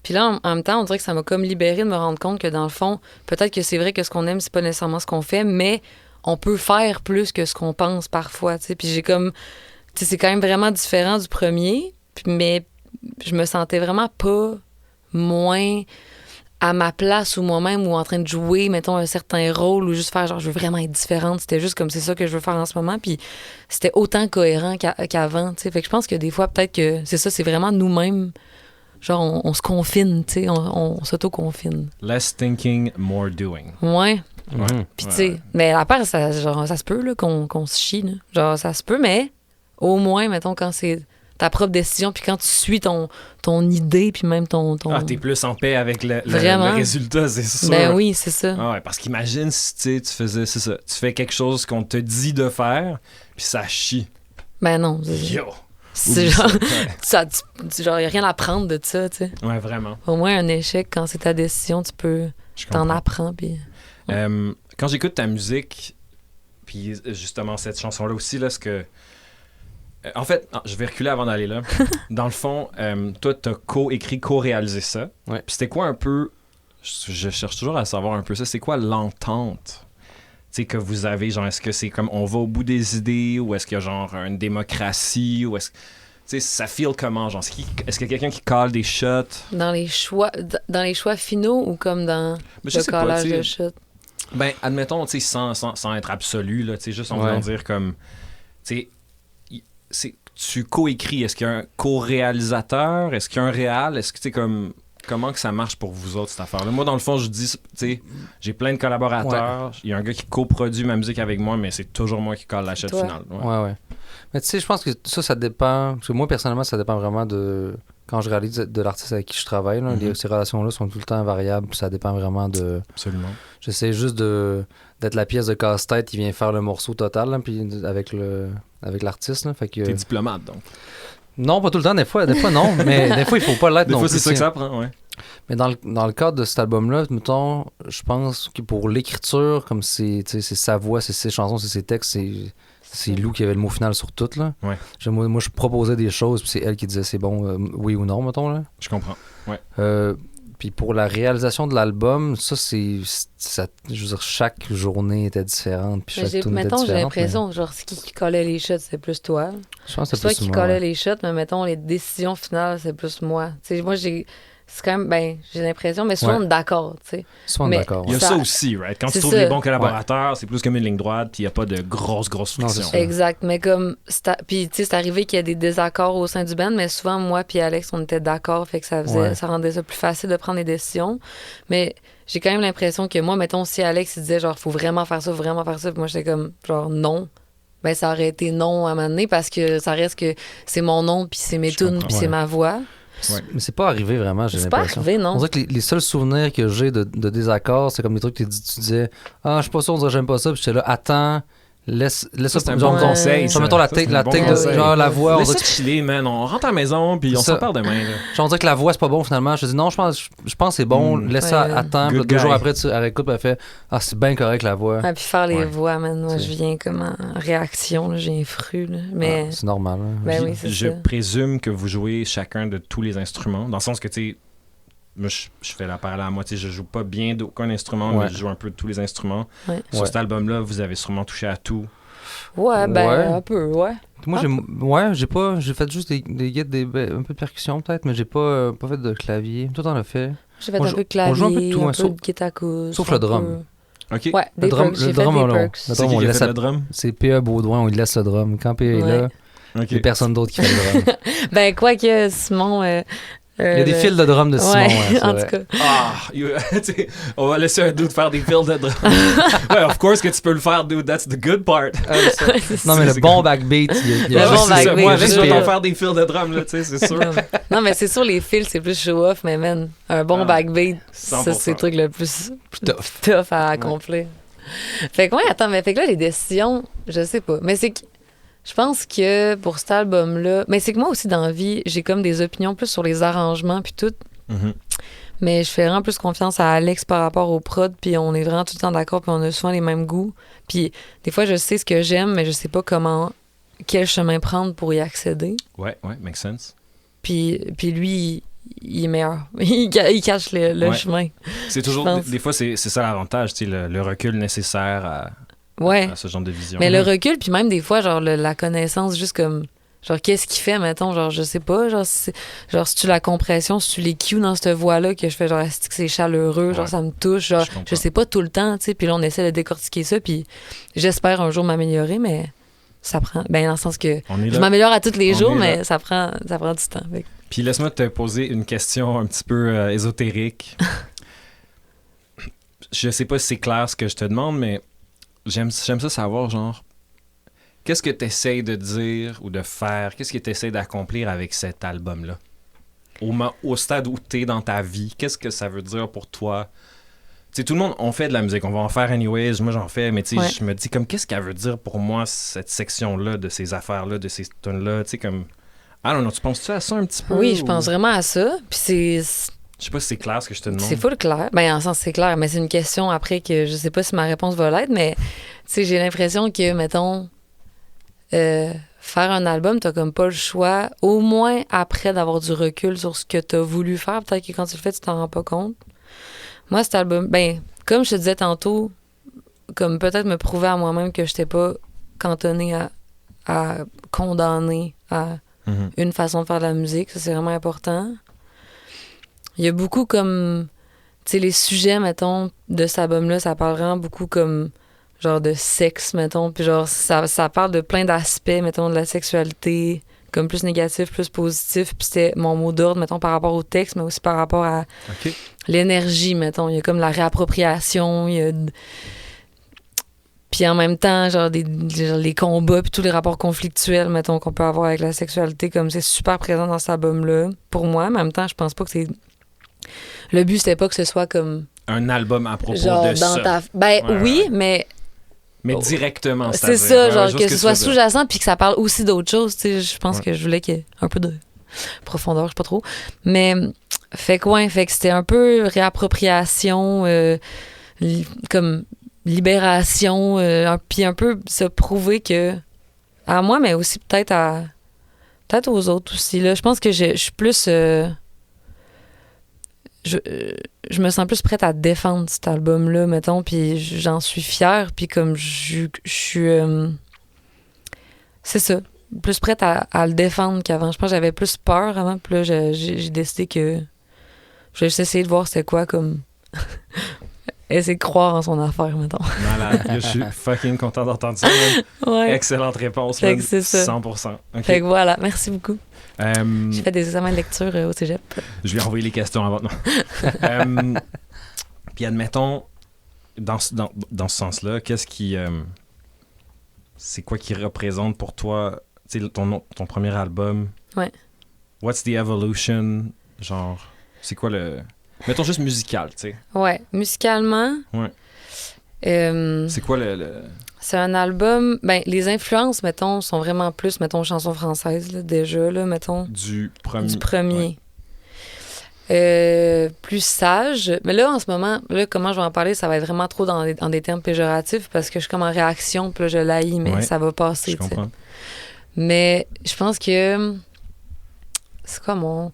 Puis là, en même temps, on dirait que ça m'a comme libérée de me rendre compte que dans le fond, peut-être que c'est vrai que ce qu'on aime, c'est pas nécessairement ce qu'on fait, mais on peut faire plus que ce qu'on pense parfois, tu sais. Puis j'ai comme... Tu sais, c'est quand même vraiment différent du premier, mais je me sentais vraiment pas moins à ma place ou moi-même ou en train de jouer, mettons, un certain rôle ou juste faire genre, je veux vraiment être différente. C'était juste comme c'est ça que je veux faire en ce moment. Puis c'était autant cohérent qu'avant, tu sais. Fait que je pense que des fois, peut-être que c'est ça, c'est vraiment nous-mêmes. Genre, on se confine, tu sais, on s'auto-confine. Less thinking, more doing. Ouais. Mhm. Puis, tu sais, mais à part, ça se peut, là, qu'on se chie, là. Genre, ça se peut, mais au moins, mettons, quand c'est ta propre décision, puis quand tu suis ton idée, puis même ton... Ah, t'es plus en paix avec le Vraiment. résultat, c'est sûr. Ben oui, c'est ça. Ah ouais, parce qu'imagine si tu sais, tu faisais, c'est ça, tu fais quelque chose qu'on te dit de faire, puis ça chie. Ben non. Yo! C'est Oublie genre... ça. genre, y a rien à prendre de ça, tu sais. Ouais, vraiment. Au moins, un échec, quand c'est ta décision, tu peux... Je T'en comprends. apprends, puis... Quand j'écoute ta musique, puis justement cette chanson-là aussi, là, ce que... en fait, je vais reculer avant d'aller là. Dans le fond, toi, t'as co-écrit, co-réalisé ça. Ouais. Puis c'était quoi un peu... Je cherche toujours à savoir un peu ça. C'est quoi l'entente, tu sais, que vous avez? Genre, est-ce que c'est comme on va au bout des idées, ou est-ce qu'il y a genre une démocratie, ou est-ce que... Tu sais, ça feel comment? Genre, est-ce qu'il y a quelqu'un qui cale des shots? Dans les choix finaux ou comme dans Mais je le sais pas, collage tu sais. de shot? Ben, admettons, tu sais, sans être absolu, là, tu sais, juste en Ouais. voulant dire comme, tu sais, tu co-écris. Est-ce qu'il y a un co-réalisateur? Est-ce qu'il y a un réal? Est-ce que, tu sais, comme, comment que ça marche pour vous autres, cette affaire-là? Moi, dans le fond, je dis, tu sais, j'ai plein de collaborateurs. Il y a un gars qui coproduit ma musique avec moi, mais c'est toujours moi qui colle la shot Toi. finale. Ouais. Ouais. Mais tu sais, je pense que ça dépend. Parce que moi, personnellement, ça dépend vraiment de. Quand je réalise de l'artiste avec qui je travaille, là, Mhm. ces relations-là sont tout le temps variables. Puis ça dépend vraiment de. Absolument. J'essaie juste d'être la pièce de casse-tête qui vient faire le morceau total, là, puis avec l'artiste. Là, fait que, T'es diplomate, donc. non, pas tout le temps. Des fois non. Mais des fois, il faut pas l'être Des non fois, plus. c'est ça que tu sais. ça prend, ouais. Mais dans le cadre de cet album-là, mettons, je pense que pour l'écriture, comme c'est sa voix, c'est ses chansons, c'est ses textes, c'est Lou qui avait le mot final sur tout, là. Ouais. Moi, je proposais des choses, puis c'est elle qui disait c'est bon, oui ou non, mettons, là. Je comprends. Puis pour la réalisation de l'album, ça, je veux dire, chaque journée était différente, puis Mais chaque tune était mettons, j'ai différente. l'impression, genre, c'est qui collait les shots, c'est plus toi. Je pense C'est que c'est toi plus qui moi, collais ouais. les shots, mais mettons, les décisions finales, c'est plus moi. Tu sais, moi, c'est quand même, ben, j'ai l'impression, mais souvent, Ouais. on est d'accord, tu sais. Souvent Mais- d'accord. Il y a ouais. ça, Ça- aussi, right? Quand tu c'est trouves ça. les bons collaborateurs, c'est plus comme une ligne droite, puis il n'y a pas de grosse Non, friction. c'est ça. Exact, mais comme, puis tu sais, c'est arrivé qu'il y a des désaccords au sein du band, mais souvent, moi puis Alex, on était d'accord, fait que Ouais. ça rendait ça plus facile de prendre des décisions. Mais j'ai quand même l'impression que moi, mettons, si Alex il disait, genre, faut vraiment faire ça, puis moi, j'étais comme, genre, non. Ben, ça aurait été non à un moment donné parce que ça reste que c'est mon nom, puis c'est mes Je tunes, comprends. puis Ouais. c'est ma voix. Ouais. Mais c'est pas arrivé vraiment, j'ai C'est pas l'impression. arrivé, On non? dirait que les seuls souvenirs que j'ai de désaccords, c'est comme des trucs que tu disais ah, je suis pas sûr, on dirait j'aime pas ça, puis j'étais là, attends, laisse Ça, ça c'est un genre, bon Ouais. conseil. genre, mettons la tête, genre la voix, on Laisse dirait, ça chiller, man. On rentre à la maison, puis on C'est ça. s'en parle demain. Là. genre, on dirait que la voix c'est pas bon finalement. Je dis non, je pense que c'est bon, laisse ça, Ouais. attends, puis Good 2 jours guy. après, elle réécoute, puis elle fait ah, c'est bien correct la voix. Ouais, puis faire les Ouais. voix, man. Moi, C'est- je viens comme en réaction, là, j'ai un fru, là. Mais, Ah, c'est normal. hein. ben Puis, oui, c'est je ça. présume que vous jouez chacun de tous les instruments, dans le sens que, tu sais, moi, je fais la parallèle à moi, tu sais, je joue pas bien d'aucun instrument, Ouais. mais je joue un peu de tous les instruments. Ouais. Sur Ouais. cet album-là, vous avez sûrement touché à tout. Ouais, ben, Ouais. un peu, ouais. Moi, j'ai fait juste des guides, un peu de percussion peut-être, mais j'ai pas fait de clavier. Toi, t'en as fait. J'ai fait On un joue- peu de clavier, on joue un peu de tout, hein, de guitare acoustique. sauf le drum. OK. Ouais, des perks. J'ai fait des perks. C'est qui qui a fait le drum? C'est P.A. Baudouin, on lui laisse le drum. Quand P.A. est là, OK. il n'y a personne d'autre qui fait le drum. Ben, quoi que Simon... Il y a des fils de drum de Simon. Ouais, ouais, c'est en vrai. tout cas. T'sais, on va laisser un dude faire des fils de drum. Ouais, of course que tu peux le faire, dude. That's the good part. Ouais, c'est Non, ça. mais le c'est bon comme- backbeat, il y Le a bon juste C'est ça. backbeat, Moi, c'est juste sûr. je vais t'en faire des fils de drum, là, tu sais, c'est sûr. Non, mais c'est sûr, les fils, c'est plus show-off, mais man, un bon Ah, backbeat, ça, 100%. c'est le truc le plus tough. tough à accomplir. Fait que, ouais, attends, mais fait que là, les décisions, je sais pas. Mais c'est que, je pense que pour cet album-là, mais c'est que moi aussi, dans la vie, j'ai comme des opinions plus sur les arrangements puis tout. Mhm. Mais je fais vraiment plus confiance à Alex par rapport au prod, puis on est vraiment tout le temps d'accord, puis on a souvent les mêmes goûts. Puis des fois, je sais ce que j'aime, mais je sais pas quel chemin prendre pour y accéder. Ouais, makes sense. Puis lui, il est meilleur. Il cache le Ouais. chemin. C'est toujours, Je pense. des fois, c'est ça l'avantage, tu sais, le recul nécessaire Ouais. à ce genre de vision. Mais le recul, puis même des fois, genre la connaissance, juste comme... Genre, qu'est-ce qu'il fait, mettons? Genre, je sais pas. Genre, si tu la compression, si tu les cues dans cette voix-là, que je fais genre, est-ce que c'est chaleureux? Genre, Ouais. ça me touche. Genre, Je comprends. je sais pas tout le temps, tu sais. Puis là, on essaie de décortiquer ça. Puis j'espère un jour m'améliorer, mais ça prend... Ben, dans le sens que On est je là. m'améliore à tous les On jours, est mais là. ça prend du temps. Fait que- Puis laisse-moi te poser une question un petit peu ésotérique. Je sais pas si c'est clair ce que je te demande, mais j'aime ça savoir, genre, qu'est-ce que tu essaies de dire ou de faire? Qu'est-ce que tu essaies d'accomplir avec cet album-là? Au stade où tu es dans ta vie, qu'est-ce que ça veut dire pour toi? Tu sais, tout le monde, on fait de la musique, on va en faire anyways, moi j'en fais, mais tu sais, Ouais. je me dis comme, qu'est-ce qu'elle veut dire pour moi, cette section-là, de ces affaires-là, de ces tunes-là, tu sais, comme... I don't know, tu penses-tu à ça un petit peu? Oui, je ou- pense vraiment à ça. Puis Je sais pas si c'est clair ce que je te demande. c'est full clair. Ben, en sens, c'est clair, mais c'est une question après que je sais pas si ma réponse va l'être, mais tu sais, j'ai l'impression que, mettons, faire un album, t'as comme pas le choix, au moins après d'avoir du recul sur ce que t'as voulu faire. Peut-être que quand tu le fais, tu t'en rends pas compte. Moi, cet album, ben, comme je te disais tantôt, comme peut-être me prouver à moi-même que j'étais pas cantonnée à condamner à Mhm. une façon de faire de la musique. Ça, c'est vraiment important. Il y a beaucoup comme... Tu sais, les sujets, mettons, de cet album-là, ça parle vraiment beaucoup comme genre de sexe, mettons. Puis genre, ça parle de plein d'aspects, mettons, de la sexualité, comme plus négatif, plus positif. Puis c'était mon mot d'ordre, mettons, par rapport au texte, mais aussi par rapport à OK. l'énergie, mettons. Il y a comme la réappropriation, il y a... Puis en même temps, genre, genre les combats, puis tous les rapports conflictuels, mettons, qu'on peut avoir avec la sexualité, comme c'est super présent dans cet album-là. Pour moi, en même temps, je pense pas que c'est... Le but, c'était pas que ce soit comme... Un album à propos genre, de dans ça. ta... Ben Ouais, oui, ouais. mais Mais directement, c'est c'est-à-dire. ça, Ouais, genre, je vois que ce ce soit tu veux dire. sous-jacent, puis que ça parle aussi d'autres choses, tu sais. Je pense Ouais. que je voulais qu'il y ait un peu de profondeur, je sais pas trop. Mais, fait que c'était un peu réappropriation, comme libération, puis un peu se prouver que, à moi, mais aussi peut-être aux autres aussi, là. Je pense que je suis plus... je me sens plus prête à défendre cet album-là, mettons, puis j'en suis fière, puis comme je suis... c'est ça, plus prête à le défendre qu'avant. Je pense que j'avais plus peur avant, puis là, j'ai décidé que je vais juste essayer de voir c'était quoi, comme... essayer de croire en son affaire, mettons. Malade. Je suis fucking content d'entendre ça. Man. Ouais. Excellente réponse. Fait Man. que c'est ça. 100%. OK. Fait que voilà, merci beaucoup. Euh, J'ai fait des examens de lecture au cégep. je vais envoyer les questions avant. Non. Puis admettons, dans ce sens-là, qu'est-ce qui... c'est quoi qui représente pour toi, tu sais, ton premier album? Ouais. What's the evolution? Genre, c'est quoi le... Mettons juste musical, tu sais. Ouais, musicalement... Ouais. euh, C'est quoi le... C'est un album... Ben, les influences, mettons, sont vraiment plus, mettons, chansons françaises, là, déjà, là, mettons, Du premier. du premier. Plus sage. Mais là, en ce moment, là, comment je vais en parler, ça va être vraiment trop dans des termes péjoratifs parce que je suis comme en réaction, puis là, je l'haïs, mais Ouais. ça va passer, Je tu sais. comprends. Mais je pense que... C'est quoi mon...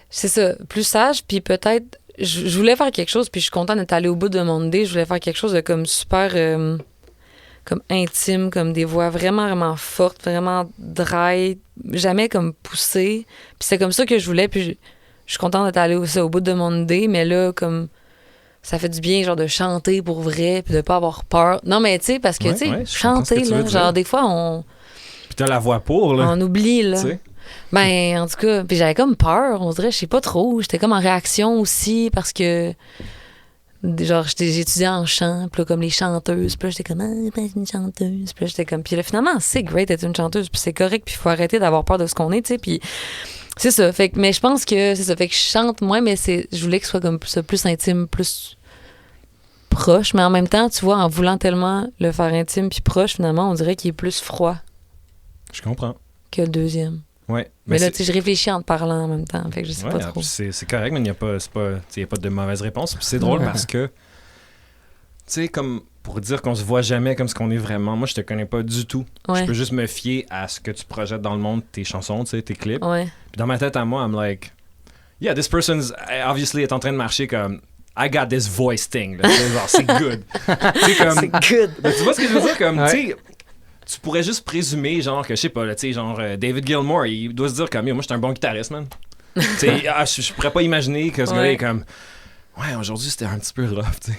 C'est ça, plus sage, puis peut-être... Je voulais faire quelque chose, puis je suis contente d'être allée au bout de mon idée. Je voulais faire quelque chose de comme super... comme intime, comme des voix vraiment, vraiment fortes, vraiment dry, jamais comme poussées. Puis c'est comme ça que je voulais, puis je suis contente d'être allée au bout de mon idée, mais là, comme ça fait du bien, genre, de chanter pour vrai, puis de pas avoir peur. Non, mais tu sais, parce que, Ouais, tu sais, ouais, je comprends ce chanter, que tu là, veux dire. genre, des fois, on Puis t'as la voix pour, là. oublie, là. Tu sais. Ben, en tout cas, puis j'avais comme peur, on dirait, je sais pas trop. J'étais comme en réaction aussi, parce que, genre, j'étudiais en chant, puis là, comme les chanteuses, puis là, j'étais comme, ben, une chanteuse, puis là, j'étais comme, puis là, finalement, c'est great d'être une chanteuse, puis c'est correct, puis il faut arrêter d'avoir peur de ce qu'on est, tu sais, puis c'est ça. Fait que, mais je pense que c'est ça. Fait que je chante moins, mais je voulais que ce soit comme ça, plus intime, plus proche, mais en même temps, tu vois, en voulant tellement le faire intime puis proche, finalement, on dirait qu'il est plus froid Je comprends. que le deuxième. Ouais. Mais là, tu sais, je réfléchis en te parlant en même temps, fait que je sais ouais, pas trop. c'est correct, mais il n'y a pas, y a pas de mauvaise réponse. Puis c'est drôle parce que, tu sais, comme pour dire qu'on se voit jamais comme ce qu'on est vraiment, moi, je te connais pas du tout. Ouais. Je peux juste me fier à ce que tu projettes dans le monde, tes chansons, tu sais, tes clips. Ouais. Puis dans ma tête à moi, I'm like, yeah, this person's obviously est en train de marcher comme, I got this voice thing. Là, genre, c'est good. Tu sais, comme, C'est good. ben, tu vois ce que je veux dire? Comme, Ouais. tu sais, tu pourrais juste présumer, genre, que je sais pas, là, tu sais, genre, David Gilmour, il doit se dire comme, yo, moi, je suis un bon guitariste, man. Tu sais, je pourrais pas imaginer que ce gars-là est comme, ouais, aujourd'hui, c'était un petit peu rough, tu sais.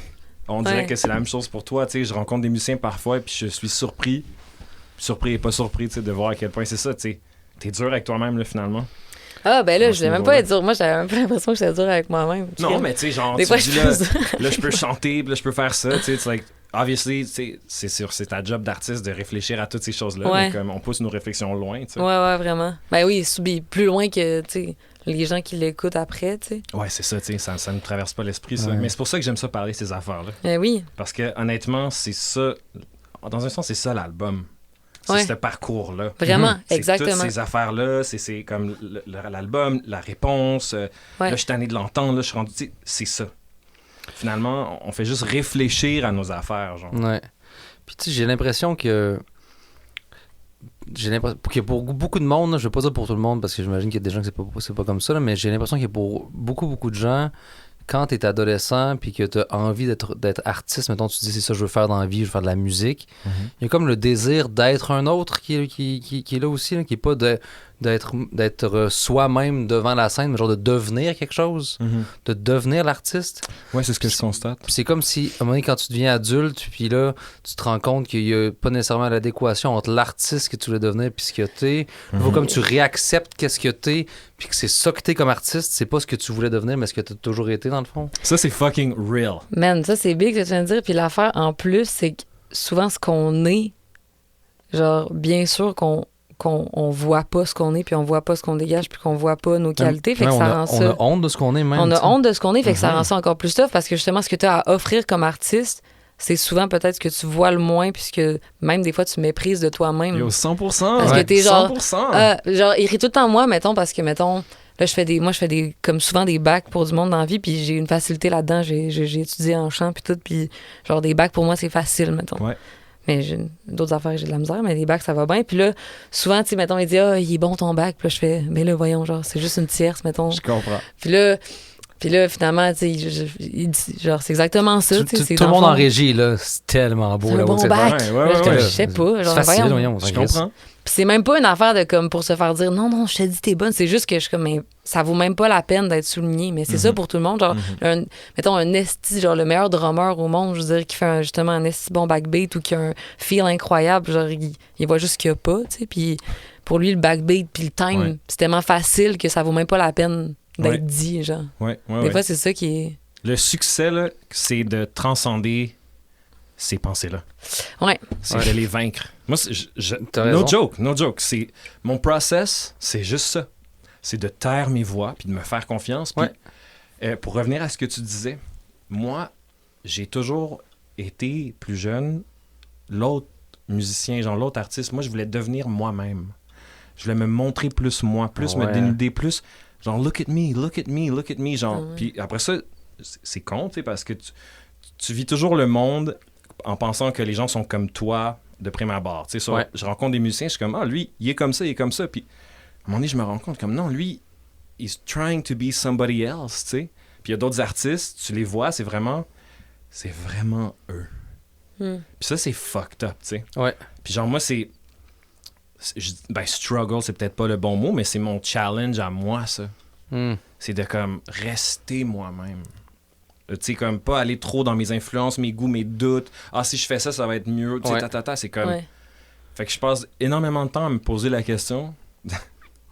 On dirait que c'est la même chose pour toi, tu sais. Je rencontre des musiciens parfois, puis je suis surpris et pas surpris, tu sais, de voir à quel point c'est ça, tu sais. T'es dur avec toi-même, là, finalement. Ah, ben là, À je ce voulais même niveau-là. pas être dur. Moi, j'avais même pas l'impression que j'étais dur avec moi-même. Non, mais tu sais, genre, Des tu fois, te dis, je là, pense. là, je peux chanter, puis là, je peux faire ça, tu sais, it's like, obviously, tu sais, c'est sûr, c'est ta job d'artiste de réfléchir à toutes ces choses-là, Ouais. mais comme on pousse nos réflexions loin, tu sais. Ouais, vraiment. Ben oui, plus loin que, tu sais, les gens qui l'écoutent après, tu sais. Ouais, c'est ça, tu sais, ça ne traverse pas l'esprit, ça. Ouais. Mais c'est pour ça que j'aime ça parler de ces affaires-là. Ben oui. Parce que, honnêtement, c'est ça, dans un sens, c'est ça l'album. C'est Ouais. ce parcours-là. Vraiment, C'est exactement. toutes ces affaires-là, c'est comme l'album, la réponse. Ouais. Là, je suis tanné de l'entendre, là, je suis rendu. Tu sais, c'est ça. Finalement, on fait juste réfléchir à nos affaires, genre. Ouais. Puis tu sais, j'ai l'impression que pour beaucoup de monde, là, je vais pas dire pour tout le monde parce que j'imagine qu'il y a des gens que c'est pas comme ça, là, mais j'ai l'impression que pour beaucoup de gens, quand t'es adolescent puis que t'as envie d'être artiste, mettons, tu te dis c'est ça que je veux faire dans la vie, je veux faire de la musique, il y a comme le désir d'être un autre qui est là aussi, là, qui est pas d'être soi-même devant la scène, mais genre de devenir quelque chose, de devenir l'artiste. Ouais, c'est ce que je constate. Puis c'est comme si, à un moment donné, quand tu deviens adulte, puis là, tu te rends compte qu'il n'y a pas nécessairement l'adéquation entre l'artiste que tu voulais devenir puis ce que t'es. Il faut comme tu réacceptes qu'est-ce que t'es, puis que c'est ça que t'es comme artiste, c'est pas ce que tu voulais devenir, mais ce que t'as toujours été, dans le fond. Ça, c'est fucking real. Man, ça, c'est big ce que tu viens de dire. Puis l'affaire, en plus, c'est que souvent, ce qu'on est, genre, bien sûr qu'on voit pas ce qu'on est, puis on voit pas ce qu'on dégage, puis qu'on voit pas nos qualités. Fait que Ouais, ça rend on ça... a honte de ce qu'on est, même. On a t'sais. honte de ce qu'on est, fait que ça rend ça encore plus tough, parce que justement, ce que tu as à offrir comme artiste, c'est souvent peut-être ce que tu vois le moins, puisque même des fois, tu méprises de toi-même. Yo, 100%. Parce que t'es genre... 100%. genre, il rit tout le temps moi, mettons, parce que, mettons... Là, je fais des comme souvent des bacs pour du monde dans la vie, puis j'ai une facilité là-dedans. J'ai étudié en chant, puis tout, puis genre des bacs, pour moi, c'est facile, mettons. Ouais. Mais j'ai d'autres affaires, j'ai de la misère, mais les bacs, ça va bien. Puis là, souvent, tu sais, mettons, il dit « Ah, il est bon ton bac. » Puis là, je fais « Mais là, voyons, genre, c'est juste une tierce, mettons. Je comprends. » Puis là, finalement, tu sais, il dit, genre, c'est exactement ça, tu sais. c'est Tout le dans monde fond, en régie, là, c'est tellement beau. c'est un là, bon tu sais. bac. Ouais, Là, j'étais, ouais. je sais pas, genre, C'est facile, voyons. voyons. Je comprends. Puis c'est même pas une affaire de comme pour se faire dire non, je t'ai dit t'es bonne. C'est juste que je suis comme, mais ça vaut même pas la peine d'être souligné. Mais c'est ça pour tout le monde. Genre, mettons un esti, genre le meilleur drummer au monde, je veux dire, qui fait justement un esti bon backbeat ou qui a un feel incroyable, genre, il voit juste ce qu'il y a pas, tu sais. Puis pour lui, le backbeat puis le time, c'est tellement facile que ça vaut même pas la peine d'être dit, genre. Ouais, Des fois, c'est ça qui est. Le succès, là, c'est de transcender ces pensées-là. Ouais. C'est de les vaincre. Moi, T'as no raison. joke. Mon process, c'est juste ça. C'est de taire mes voix puis de me faire confiance. Puis, pour revenir à ce que tu disais, moi, j'ai toujours été plus jeune, l'autre musicien, genre l'autre artiste, moi, je voulais devenir moi-même. Je voulais me montrer plus moi, plus me dénuder, plus genre look at me, genre. Puis après ça, c'est con, tu sais, parce que tu vis toujours le monde en pensant que les gens sont comme toi de prime abord. Tu sais, je rencontre des musiciens, je suis comme, ah, lui, il est comme ça. Puis à un moment donné, je me rends compte comme, non, lui, he's trying to be somebody else, tu sais. Puis il y a d'autres artistes, tu les vois, c'est vraiment eux. Puis ça, c'est fucked up, tu sais. Ouais. Puis genre, moi, struggle, c'est peut-être pas le bon mot, mais c'est mon challenge à moi, ça. C'est de comme rester moi-même. Tu sais, comme pas aller trop dans mes influences, mes goûts, mes doutes. Ah, si je fais ça, ça va être mieux. Tu sais, c'est comme... Ouais. Fait que je passe énormément de temps à me poser la question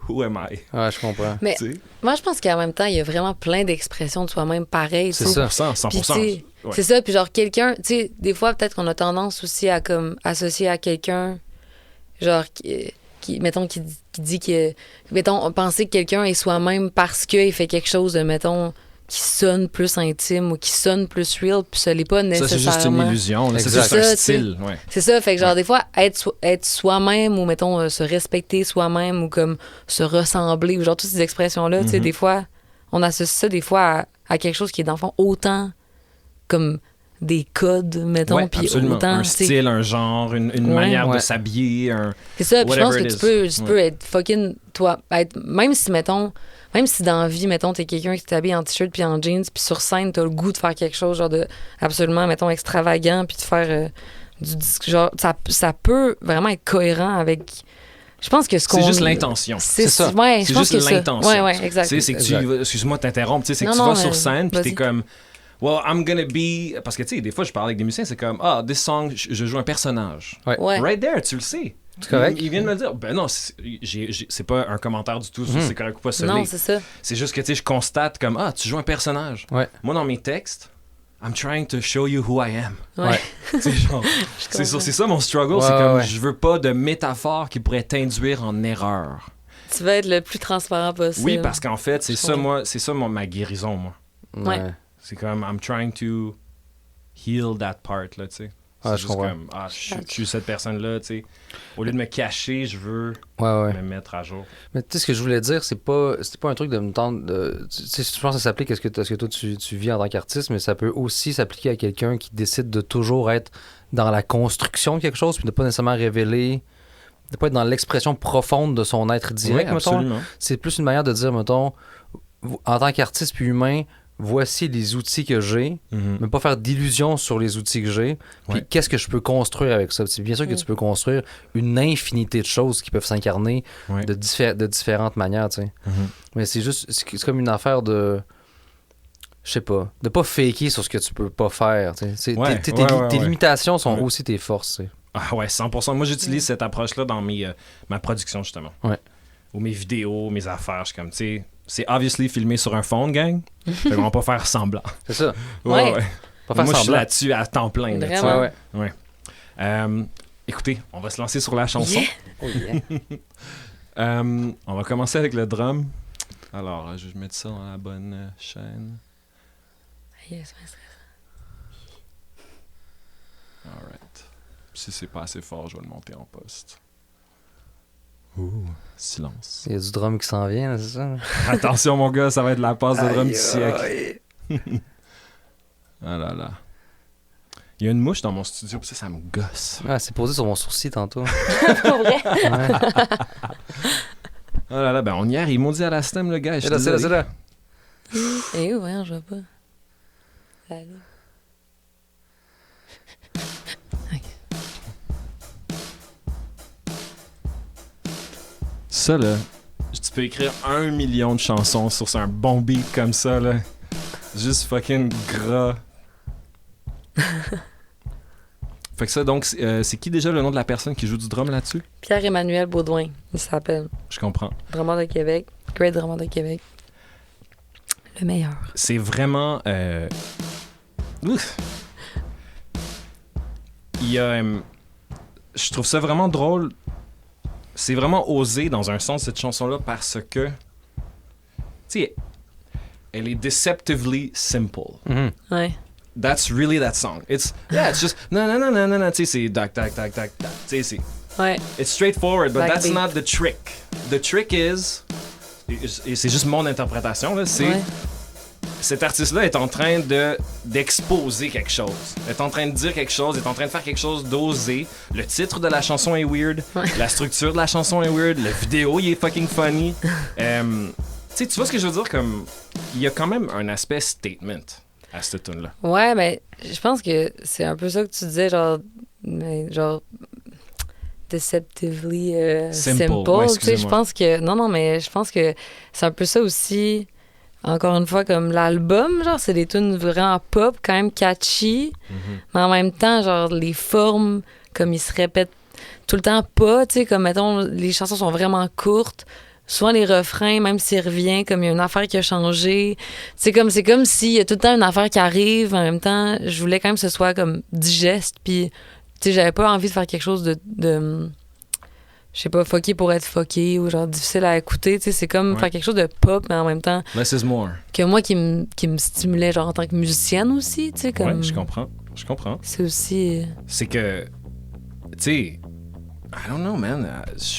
Who am I? Ouais, je comprends. Mais Tu sais? moi, je pense qu'en même temps, il y a vraiment plein d'expressions de soi-même pareilles. C'est tu sais. ça. 100%. Puis, 100%. tu sais, Ouais. c'est ça. Puis genre, quelqu'un... Tu sais, des fois, peut-être qu'on a tendance aussi à comme associer à quelqu'un, genre, mettons, qui dit que... Mettons, penser que quelqu'un est soi-même parce qu'il fait quelque chose de, mettons, qui sonne plus intime ou qui sonne plus real, puis ça l'est pas Ça, nécessairement. c'est juste une illusion. là. C'est Exact. juste un Ça, style. Ouais. C'est ça, fait que genre Ouais. des fois, être soi-même ou mettons se respecter soi-même ou comme se ressembler ou genre toutes ces expressions-là, tu sais, Mhm. des fois, on associe ça des fois à quelque chose qui est dans le fond autant comme des codes, mettons, Ouais, puis absolument. autant, Un tu sais. style, un genre, une Ouais. manière de Ouais. s'habiller. C'est ça, puis je pense whatever que it tu is. peux être fucking toi, même si mettons, même si dans la vie, mettons, t'es quelqu'un qui t'habille en t-shirt puis en jeans, puis sur scène, t'as le goût de faire quelque chose genre de absolument, mettons, extravagant, puis de faire du disque, genre, ça peut vraiment être cohérent avec. Je pense que ce qu'on. C'est juste l'intention. C'est ça. Ouais, C'est je pense juste que ça. l'intention. Ouais, exact. Tu sais, c'est que tu, Exact. excuse-moi de t'interrompre, tu sais, c'est que Non, tu non, vas sur mais scène puis t'es vas-y. comme, well, I'm gonna be, parce que tu sais, des fois je parle avec des musiciens, c'est comme, ah, this song, je joue un personnage. Ouais. Right there, tu le sais. C'est correct. Il vient de me le dire. Ben non, c'est pas un commentaire du tout sur c'est correct ou pas ça Non, l'est. c'est ça. C'est juste que tu sais, je constate comme, ah, tu joues un personnage. Ouais. Moi, dans mes textes, I'm trying to show you who I am. Ouais. Tu sais, genre, comprends. c'est ça mon struggle, Ouais, c'est comme, ouais. je veux pas de métaphore qui pourrait t'induire en erreur. Tu vas être le plus transparent possible. Oui, parce qu'en fait, c'est Je ça, comprends. moi, c'est ça ma guérison, moi. Ouais. C'est comme, I'm trying to heal that part, là, tu sais. Ah, C'est je juste comprends. comme, ah, je suis cette personne-là, tu sais. Au lieu de me cacher, je veux Ouais. me mettre à jour. Mais tu sais, ce que je voulais dire, c'était pas un truc de me tenter de. Tu sais, je pense que ça s'applique à ce que toi tu vis en tant qu'artiste, mais ça peut aussi s'appliquer à quelqu'un qui décide de toujours être dans la construction de quelque chose, puis de pas nécessairement révéler, de pas être dans l'expression profonde de son être direct, Ouais, mettons. absolument. C'est plus une manière de dire, mettons, en tant qu'artiste puis humain, voici les outils que j'ai, Mhm. mais pas faire d'illusions sur les outils que j'ai, puis Ouais. qu'est-ce que je peux construire avec ça. C'est bien sûr que tu peux construire une infinité de choses qui peuvent s'incarner Ouais. de différentes manières, tu sais. Mhm. Mais c'est juste, c'est comme une affaire de, je sais pas, de pas faker sur ce que tu peux pas faire, tu sais. Ouais, Tes ouais. limitations sont Ouais. aussi tes forces, tu sais. Ah ouais, 100%. Moi, j'utilise cette approche-là dans ma production, justement. Ouais. Ou mes vidéos, mes affaires. Je suis comme, tu sais, c'est obviously filmé sur un phone, gang. Fait qu'on va pas faire semblant. C'est ça. Ouais. Pas faire Moi, je suis semblant. là-dessus à temps plein. là, tu sais. Vraiment. Ouais. Écoutez, on va se lancer sur la chanson. Yeah. Oh, yeah. On va commencer avec le drum. Alors, je vais mettre ça dans la bonne chaîne. Yes, Alright. Si c'est pas assez fort, je vais le monter en poste. Ouh, silence. Il y a du drum qui s'en vient, là, c'est ça? là? Attention, mon gars, ça va être la passe de drum du Aïe, siècle. aïe. Ah là là. Il y a une mouche dans mon studio, puis ça me gosse. Ah, c'est posé sur mon sourcil tantôt. Pour vrai. Ouais. Oh là là, ben on y arrive. Il m'ont dit à la stem, le gars. Je suis C'est là, c'est là, désolé. c'est là. Et où, voyons, je vois pas. Allez. Ça, là, tu peux écrire 1 million de chansons sur un bon beat comme ça, là. Juste fucking gras. Fait que ça, donc, c'est qui déjà le nom de la personne qui joue du drum là-dessus? Pierre-Emmanuel Baudouin, il s'appelle. Je comprends. Drummer de Québec. Great drummer de Québec. Le meilleur. C'est vraiment... Ouf. Il y a... je trouve ça vraiment drôle. C'est vraiment osé dans un sens, cette chanson-là, parce que... Tu sais, elle est deceptively simple. Mhm. Ouais. That's really that song. It's just... Non, tu sais, c'est... Dac, dac, dac, dac, dac. Tu sais, c'est... Ouais. It's straightforward, but that's Backbeat. not the trick. The trick is... Et c'est juste mon interprétation, là, c'est... Ouais. Cet artiste-là est en train d'exposer quelque chose. Est en train de dire quelque chose, est en train de faire quelque chose d'osé. Le titre de la chanson est weird. Ouais. La structure de la chanson est weird. La vidéo, il est fucking funny. Tu sais, tu vois ce que je veux dire? Comme, il y a quand même un aspect statement à cette tune-là. Ouais, mais je pense que c'est un peu ça que tu disais, genre deceptively Simple. simple. Ouais, Tu sais, je excusez-moi. pense que... Non, mais je pense que c'est un peu ça aussi. Encore une fois, comme l'album, genre, c'est des tunes vraiment pop, quand même catchy, mais en même temps, genre, les formes, comme ils se répètent tout le temps pas, tu sais, comme, mettons, les chansons sont vraiment courtes. Souvent, les refrains, même s'ils reviennent, comme il y a une affaire qui a changé. C'est comme s'il y a tout le temps une affaire qui arrive. En même temps, je voulais quand même que ce soit comme digeste. Puis, tu sais, j'avais pas envie de faire quelque chose de je sais pas, fucké pour être fucké ou genre difficile à écouter. Tu sais, c'est comme faire quelque chose de pop, mais en même temps Less is more. que moi qui me stimulait genre en tant que musicienne aussi. Tu sais, comme. Ouais, je comprends. C'est aussi. C'est que, tu sais, I don't know, man.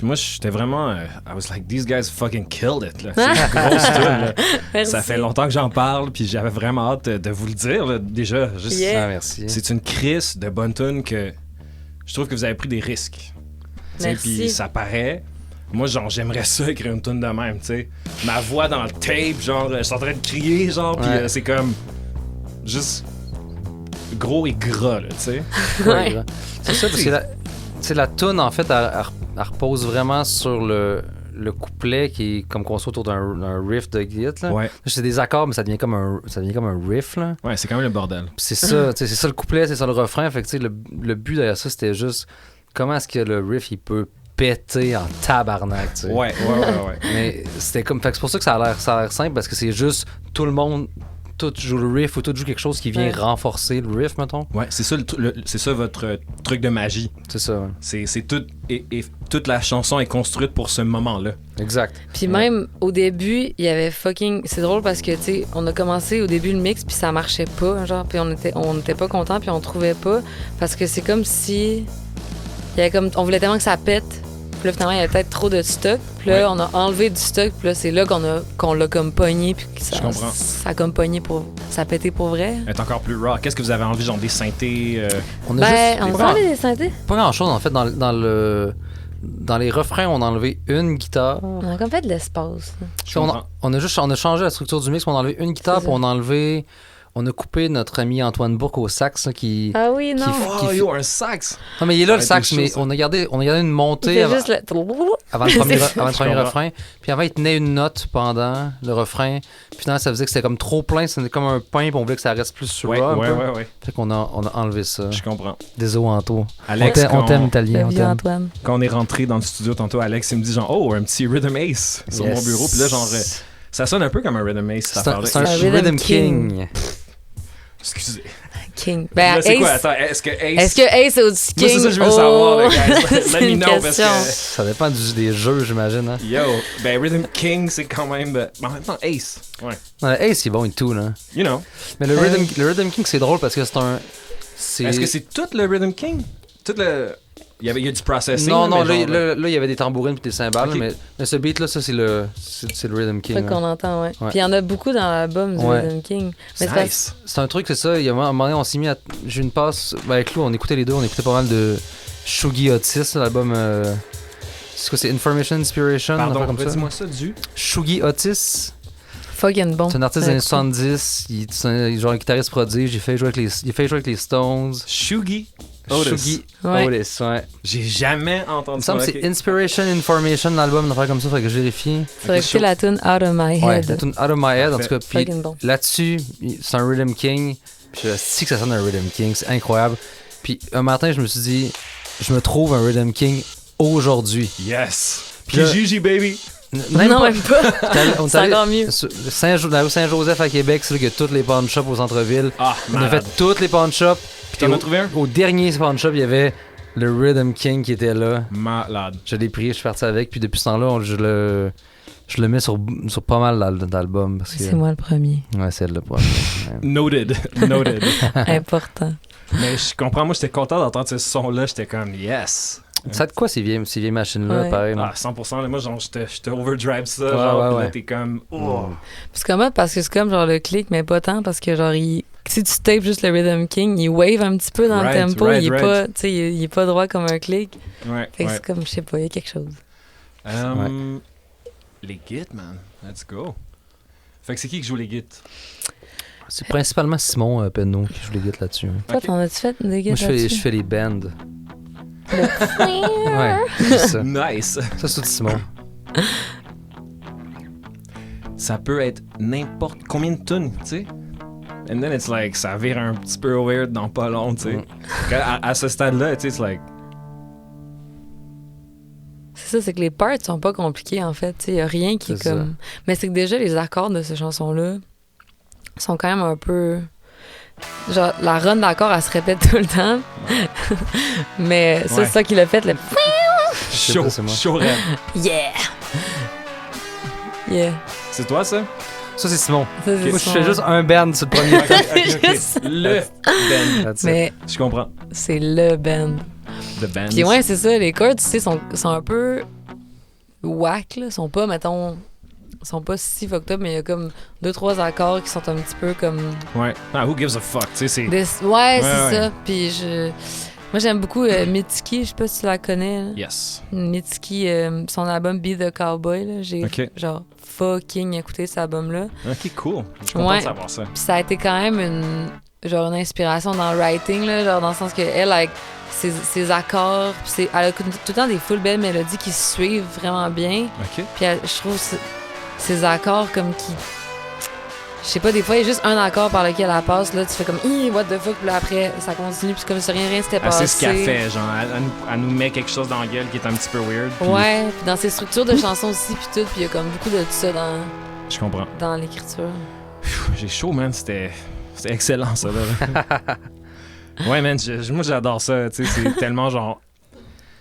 Moi, j'étais vraiment. I was like, these guys fucking killed it. Là. C'est une grosse tune. Là. Merci. Ça fait longtemps que j'en parle, puis j'avais vraiment hâte de vous le dire, là, déjà. Juste, Yeah. Ah, merci. c'est une crise de bonne tune que je trouve que vous avez pris des risques. Tu sais, Merci. puis ça paraît. Moi, genre, j'aimerais ça écrire une tune de même, tu sais. Ma voix dans le tape, genre, je suis en train de crier, genre, puis Ouais. c'est comme. Juste. Gros et gras, là, tu sais. Ouais. C'est ça, parce que la toune, en fait, elle repose vraiment sur le couplet qui est comme construit autour d'un riff de git. Là. Ouais. C'est des accords, mais ça devient comme un riff. Là. Ouais, c'est quand même le bordel. Puis c'est ça, tu sais, c'est ça le couplet, c'est ça le refrain. Fait que, tu sais, le but derrière ça, c'était juste comment est-ce que le riff, il peut péter en tabarnak, tu sais. Ouais. Mais c'était comme... Fait que c'est pour ça que ça a l'air simple, parce que c'est juste tout le monde... Tout joue le riff ou tout joue quelque chose qui vient Ouais. renforcer le riff, mettons. Ouais, c'est ça, c'est ça votre truc de magie. C'est ça, ouais. C'est tout. Et toute la chanson est construite pour ce moment-là. Exact. Puis même au début, il y avait fucking. C'est drôle parce que, tu sais, on a commencé au début le mix, puis ça marchait pas, genre, puis on était pas content, puis on trouvait pas. Parce que c'est comme si. Il y avait comme. On voulait tellement que ça pète. Puis là, finalement, il y avait peut-être trop de stock. Puis là, on a enlevé du stock. Puis là, c'est là qu'on l'a comme pogné. Puis que Je comprends. ça a comme pogné pour. Ça a pété pour vrai. Être encore plus raw. Qu'est-ce que vous avez envie, genre des synthés On a Ben, on juste... a parlé des synthés. Pas grand-chose, en fait, dans les refrains, on a enlevé une guitare. On a comme fait de l'espace. là. Je On comprends. a changé la structure du mix, puis on a enlevé une guitare, C'est puis ça. on a coupé notre ami Antoine Bourque au sax, là, qui... Ah oui, non. Oh, yo, un sax! Non, mais il est là, le Ça va être sax, des mais choses, on a gardé une Il montée fait avant, juste le. avant le premier, C'est ça. avant le premier Je comprends. refrain. Puis avant, il tenait une note pendant le refrain. Puis finalement, ça faisait que c'était comme trop plein, c'était comme un pain, puis on voulait que ça reste plus sur Ouais. Fait qu'on a enlevé ça. Je comprends. Désolé, Anto. Alex, On t'aime, italien, Le on vieux t'aime. Antoine. Quand on est rentré dans le studio tantôt, Alex, il me dit genre, oh, un petit Rhythm Ace sur Yes. mon bureau. Puis là, genre, ça sonne un peu comme un Rhythm Ace, cette C'est un, affaire-là. c'est un C'est un Rhythm Rhythm King. Excusez. King. Ben, Là, c'est Ace. quoi? Attends, est-ce que Ace. Est-ce que Ace est au-dessus King? Moi, c'est ça que je veux savoir, là, guys. Let C'est me une know, parce question. que. Ça dépend des jeux, j'imagine. Hein? Yo, ben Rhythm King, c'est quand même. Mais en même temps, Ace. Ouais. Ouais, Ace, c'est bon et tout, là. You know. Mais le Rhythm King, c'est drôle parce que c'est un... Est-ce que c'est tout le Rhythm King? Tout le. Il y a du processing. Non, non, mais là, genre, il y avait des tambourines et des cymbales, Ok. mais ce beat-là, ça, c'est le Rhythm King. C'est là. qu'on entend, ouais. Ouais. Puis il y en a beaucoup dans l'album du Ouais. Rhythm King. Mais c'est c'est nice. C'est un truc, c'est ça. Il y a un moment donné, on s'est mis à... J'ai une passe... Ben, avec Lou, on écoutait les deux. On écoutait pas mal de Shugi Otis, l'album... C'est quoi, c'est Information Inspiration? une Pardon, affaire comme ça. dis-moi ça du. Shugi Otis, fucking bon. c'est un artiste des années Ouais. 70. C'est un genre un guitariste prodige. Il fait jouer avec les Stones. Shugi Otis. Shugi Ouais. Otis, ouais. J'ai jamais Il entendu me ça. semble que ok. c'est Inspiration Information, l'album, une affaire comme ça. Fait que je vérifie. Faudrait écouter la tune Out of My Ouais, Head. la tune Out of My Head, en tout cas. Puis Fucking bon. là-dessus, c'est un Rhythm King. Puis je sais que ça sonne un Rhythm King, c'est incroyable. Puis un matin, je me suis dit, je me trouve un Rhythm King aujourd'hui. Yes. Puis là- Kijiji, baby. Même non, pas. même pas. On est C'est allé encore mieux. sur la rue Saint-Joseph à Québec, c'est là qu'il y a toutes les pawn shops au centre-ville. Ah, On a malade. fait toutes les pawn shops. Puis t'en as trouvé un? Au dernier pawn shop, il y avait le Rhythm King qui était là. Malade. Je l'ai pris, je suis parti avec. Puis depuis ce temps-là, je le mets sur pas mal d'albums. Parce que... C'est moi le premier. Ouais, c'est le pas. Noted. Noted. Important. Mais je comprends, moi, j'étais content d'entendre ce son-là. J'étais comme, yes. Ça de quoi ces vieilles machines-là, Ouais. pareil? Ah, 100%. Là, moi, genre, j'étais overdrive ça. Ouais, genre, ouais, puis là, ouais. t'es comme, oh. C'est comment? Parce que c'est comme genre le click, mais pas tant, parce que genre, si tu tapes juste le Rhythm King, il wave un petit peu dans Right, le tempo, right, il est right. pas, tu sais, il est pas droit comme un click. Ouais, Fait que ouais. c'est comme, je sais pas, il y a quelque chose. Les gits, man. Let's go. Fait que c'est qui joue les gits? C'est principalement Simon Penneau qui joue les guitares là-dessus. hein. Toi, Ok. t'en as-tu fait des Moi, guides je là-dessus? fais les bands. Ouais, c'est ça. Nice! Ça, c'est tout Simon. Ça peut être n'importe combien de tonnes, tu sais. And then it's like, ça vire un petit peu weird dans pas long, tu sais. À ce stade-là, tu sais, it's like... C'est ça, c'est que les parts sont pas compliqués, en fait. Il y a rien qui est C'est comme... Mais c'est que déjà, les accords de ces chansons-là sont quand même un peu... Genre, la run d'accords, elle se répète tout le temps. Mais ça, Ouais. c'est ça qui l'a fait, le... Chaud, pas, c'est moi. chaud rêve. Yeah! Yeah. C'est toi, ça? Ça, c'est Simon. Ça, c'est Moi, je son- fais juste un band sur le premier temps. Juste- Le band. That's it. Mais Je comprends. c'est le band. The band. Puis ouais, c'est ça, les chords, tu sais, sont un peu whack, là. Sont pas, mettons... sont pas si fucked up, mais il y a comme 2-3 accords qui sont un petit peu comme... Ouais. Ah, who gives a fuck, tu sais, c'est... Ouais, c'est ouais. ça. Puis moi, j'aime beaucoup Mitski, je sais pas si tu la connais. Là. Yes. Mitski, son album Be the Cowboy, là, j'ai Ok. genre fucking écouté cet album-là. Ok, cool. Je suis content Ouais. de savoir ça. Puis ça a été quand même une inspiration dans le writing, là, genre dans le sens que elle, avec ses accords, puis elle a tout le temps des full belles mélodies qui se suivent vraiment bien. Ok. Puis je trouve ces accords comme qui... Je sais pas, des fois, il y a juste un accord par lequel elle passe, là, tu fais comme « what the fuck », puis là, après, ça continue, puis comme si rien s'était Elle passé. sait ce qu'elle fait, genre, elle nous met quelque chose dans la gueule qui est un petit peu weird. puis Ouais, puis dans ses structures de chansons aussi, puis tout, puis il y a comme beaucoup de tout ça Je comprends. dans l'écriture. Pff, j'ai chaud, man. C'était excellent, ça, là. Ouais, man, moi, j'adore ça, tu sais, c'est tellement, genre...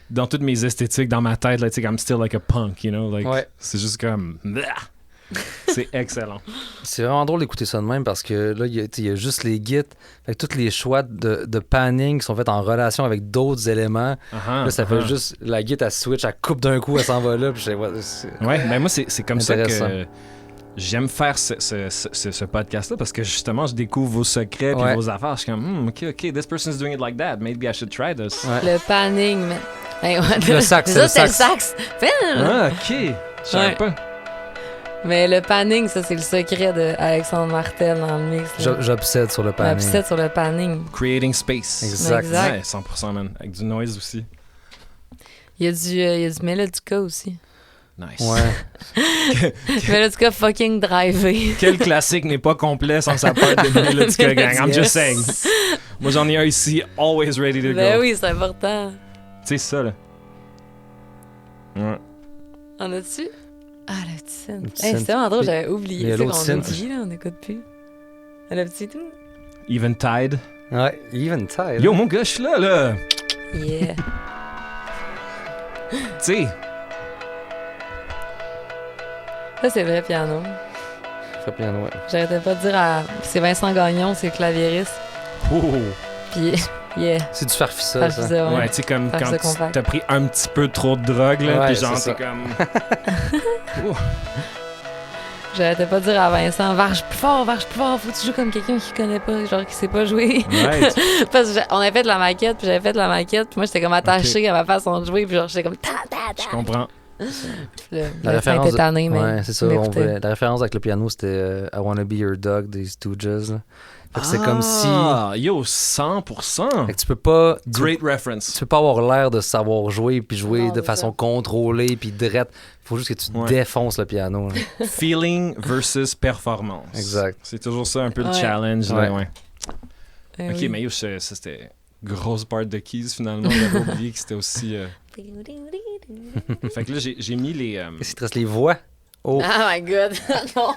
Dans toutes mes esthétiques, dans ma tête, là, tu sais, I'm still like a punk, you know? Like, Ouais. c'est juste comme... C'est excellent. C'est vraiment drôle d'écouter ça de même parce que là, il y a juste les gits. Fait que tous les choix de panning qui sont faits en relation avec d'autres éléments. Là, ça fait juste la git, elle switch, elle coupe d'un coup, elle s'en va là. Puis je sais, ouais, Ouais, ben moi, c'est comme ça Intéressant. que j'aime faire ce podcast-là parce que justement, je découvre vos secrets puis Ouais. vos affaires. Je suis comme, OK, this person's doing it like that. Maybe I should try this. Ouais. Le panning, mais... Hey, ouais, Le sax, ça, c'est le c'est le sax. Fais, Ah, OK. Je savais Ouais. pas. Mais le panning, ça, c'est le secret de Alexandre Martel dans le mix. là. j'obsède sur le panning. L'obsède sur le panning. Creating space. Exact. Exact. Ouais, 100%, man. Avec du noise aussi. Il y a du Melodica aussi. Nice. Ouais. Melodica fucking drivé. Quel classique n'est pas complet sans sa part de Melodica Gang? I'm just saying. Moi, j'en ai un ici, always ready to Ben go. oui, c'est important. Tu sais ça, là. Ouais. En as-tu? Ah, le petit synth. Le petit Hey, synth. c'est tellement drôle, Mais- j'avais mais oublié. C'est l'autre qu'on synth. oublie, là, on n'écoute plus. Le petit tout. Eventide. Ouais, Eventide. Yo, mon gars, je suis là, là. Yeah. Tu sais. Ça, c'est vrai piano. Fait piano, ouais. J'arrêtais pas de dire à... C'est Vincent Gagnon, c'est le claviériste. Oh. Puis, yeah. C'est du farfisa, Ça ça. faisait, ouais. Ouais, tu sais, comme Faire quand ça compact. t'as pris un petit peu trop de drogue, là, Ouais, puis genre, c'est t'es ça. comme... J'arrêtais pas de dire à Vincent, varge plus fort, faut que tu joues comme quelqu'un qui connaît pas, genre qui sait pas jouer. Ouais, Parce qu'on avait fait de la maquette, puis j'avais fait de la maquette, puis moi j'étais comme attachée à ma façon de jouer, puis genre j'étais comme ta ta ta. je comprends. Le La fin référence, était tanné, mais ouais, c'est ça. je l'écoutais. La référence avec le piano, c'était I Wanna Be Your Dog des Stooges. Là. Fait que c'est comme si. Ah, yo, 100%. Fait que tu peux pas. Great reference. Tu peux pas avoir l'air de savoir jouer puis jouer Non, de c'est façon ça. contrôlée puis drette. Faut juste que tu Ouais. défonces le piano. là. Feeling versus performance. Exact. C'est toujours ça un peu le Ouais. challenge. Là, Ouais. ouais. Eh Ok, oui. mais yo, ça c'était grosse part de keys finalement. J'avais oublié que c'était aussi. Fait que là, j'ai mis les. Qu'est-ce qui te reste les voix? Oh, Oh my god, non.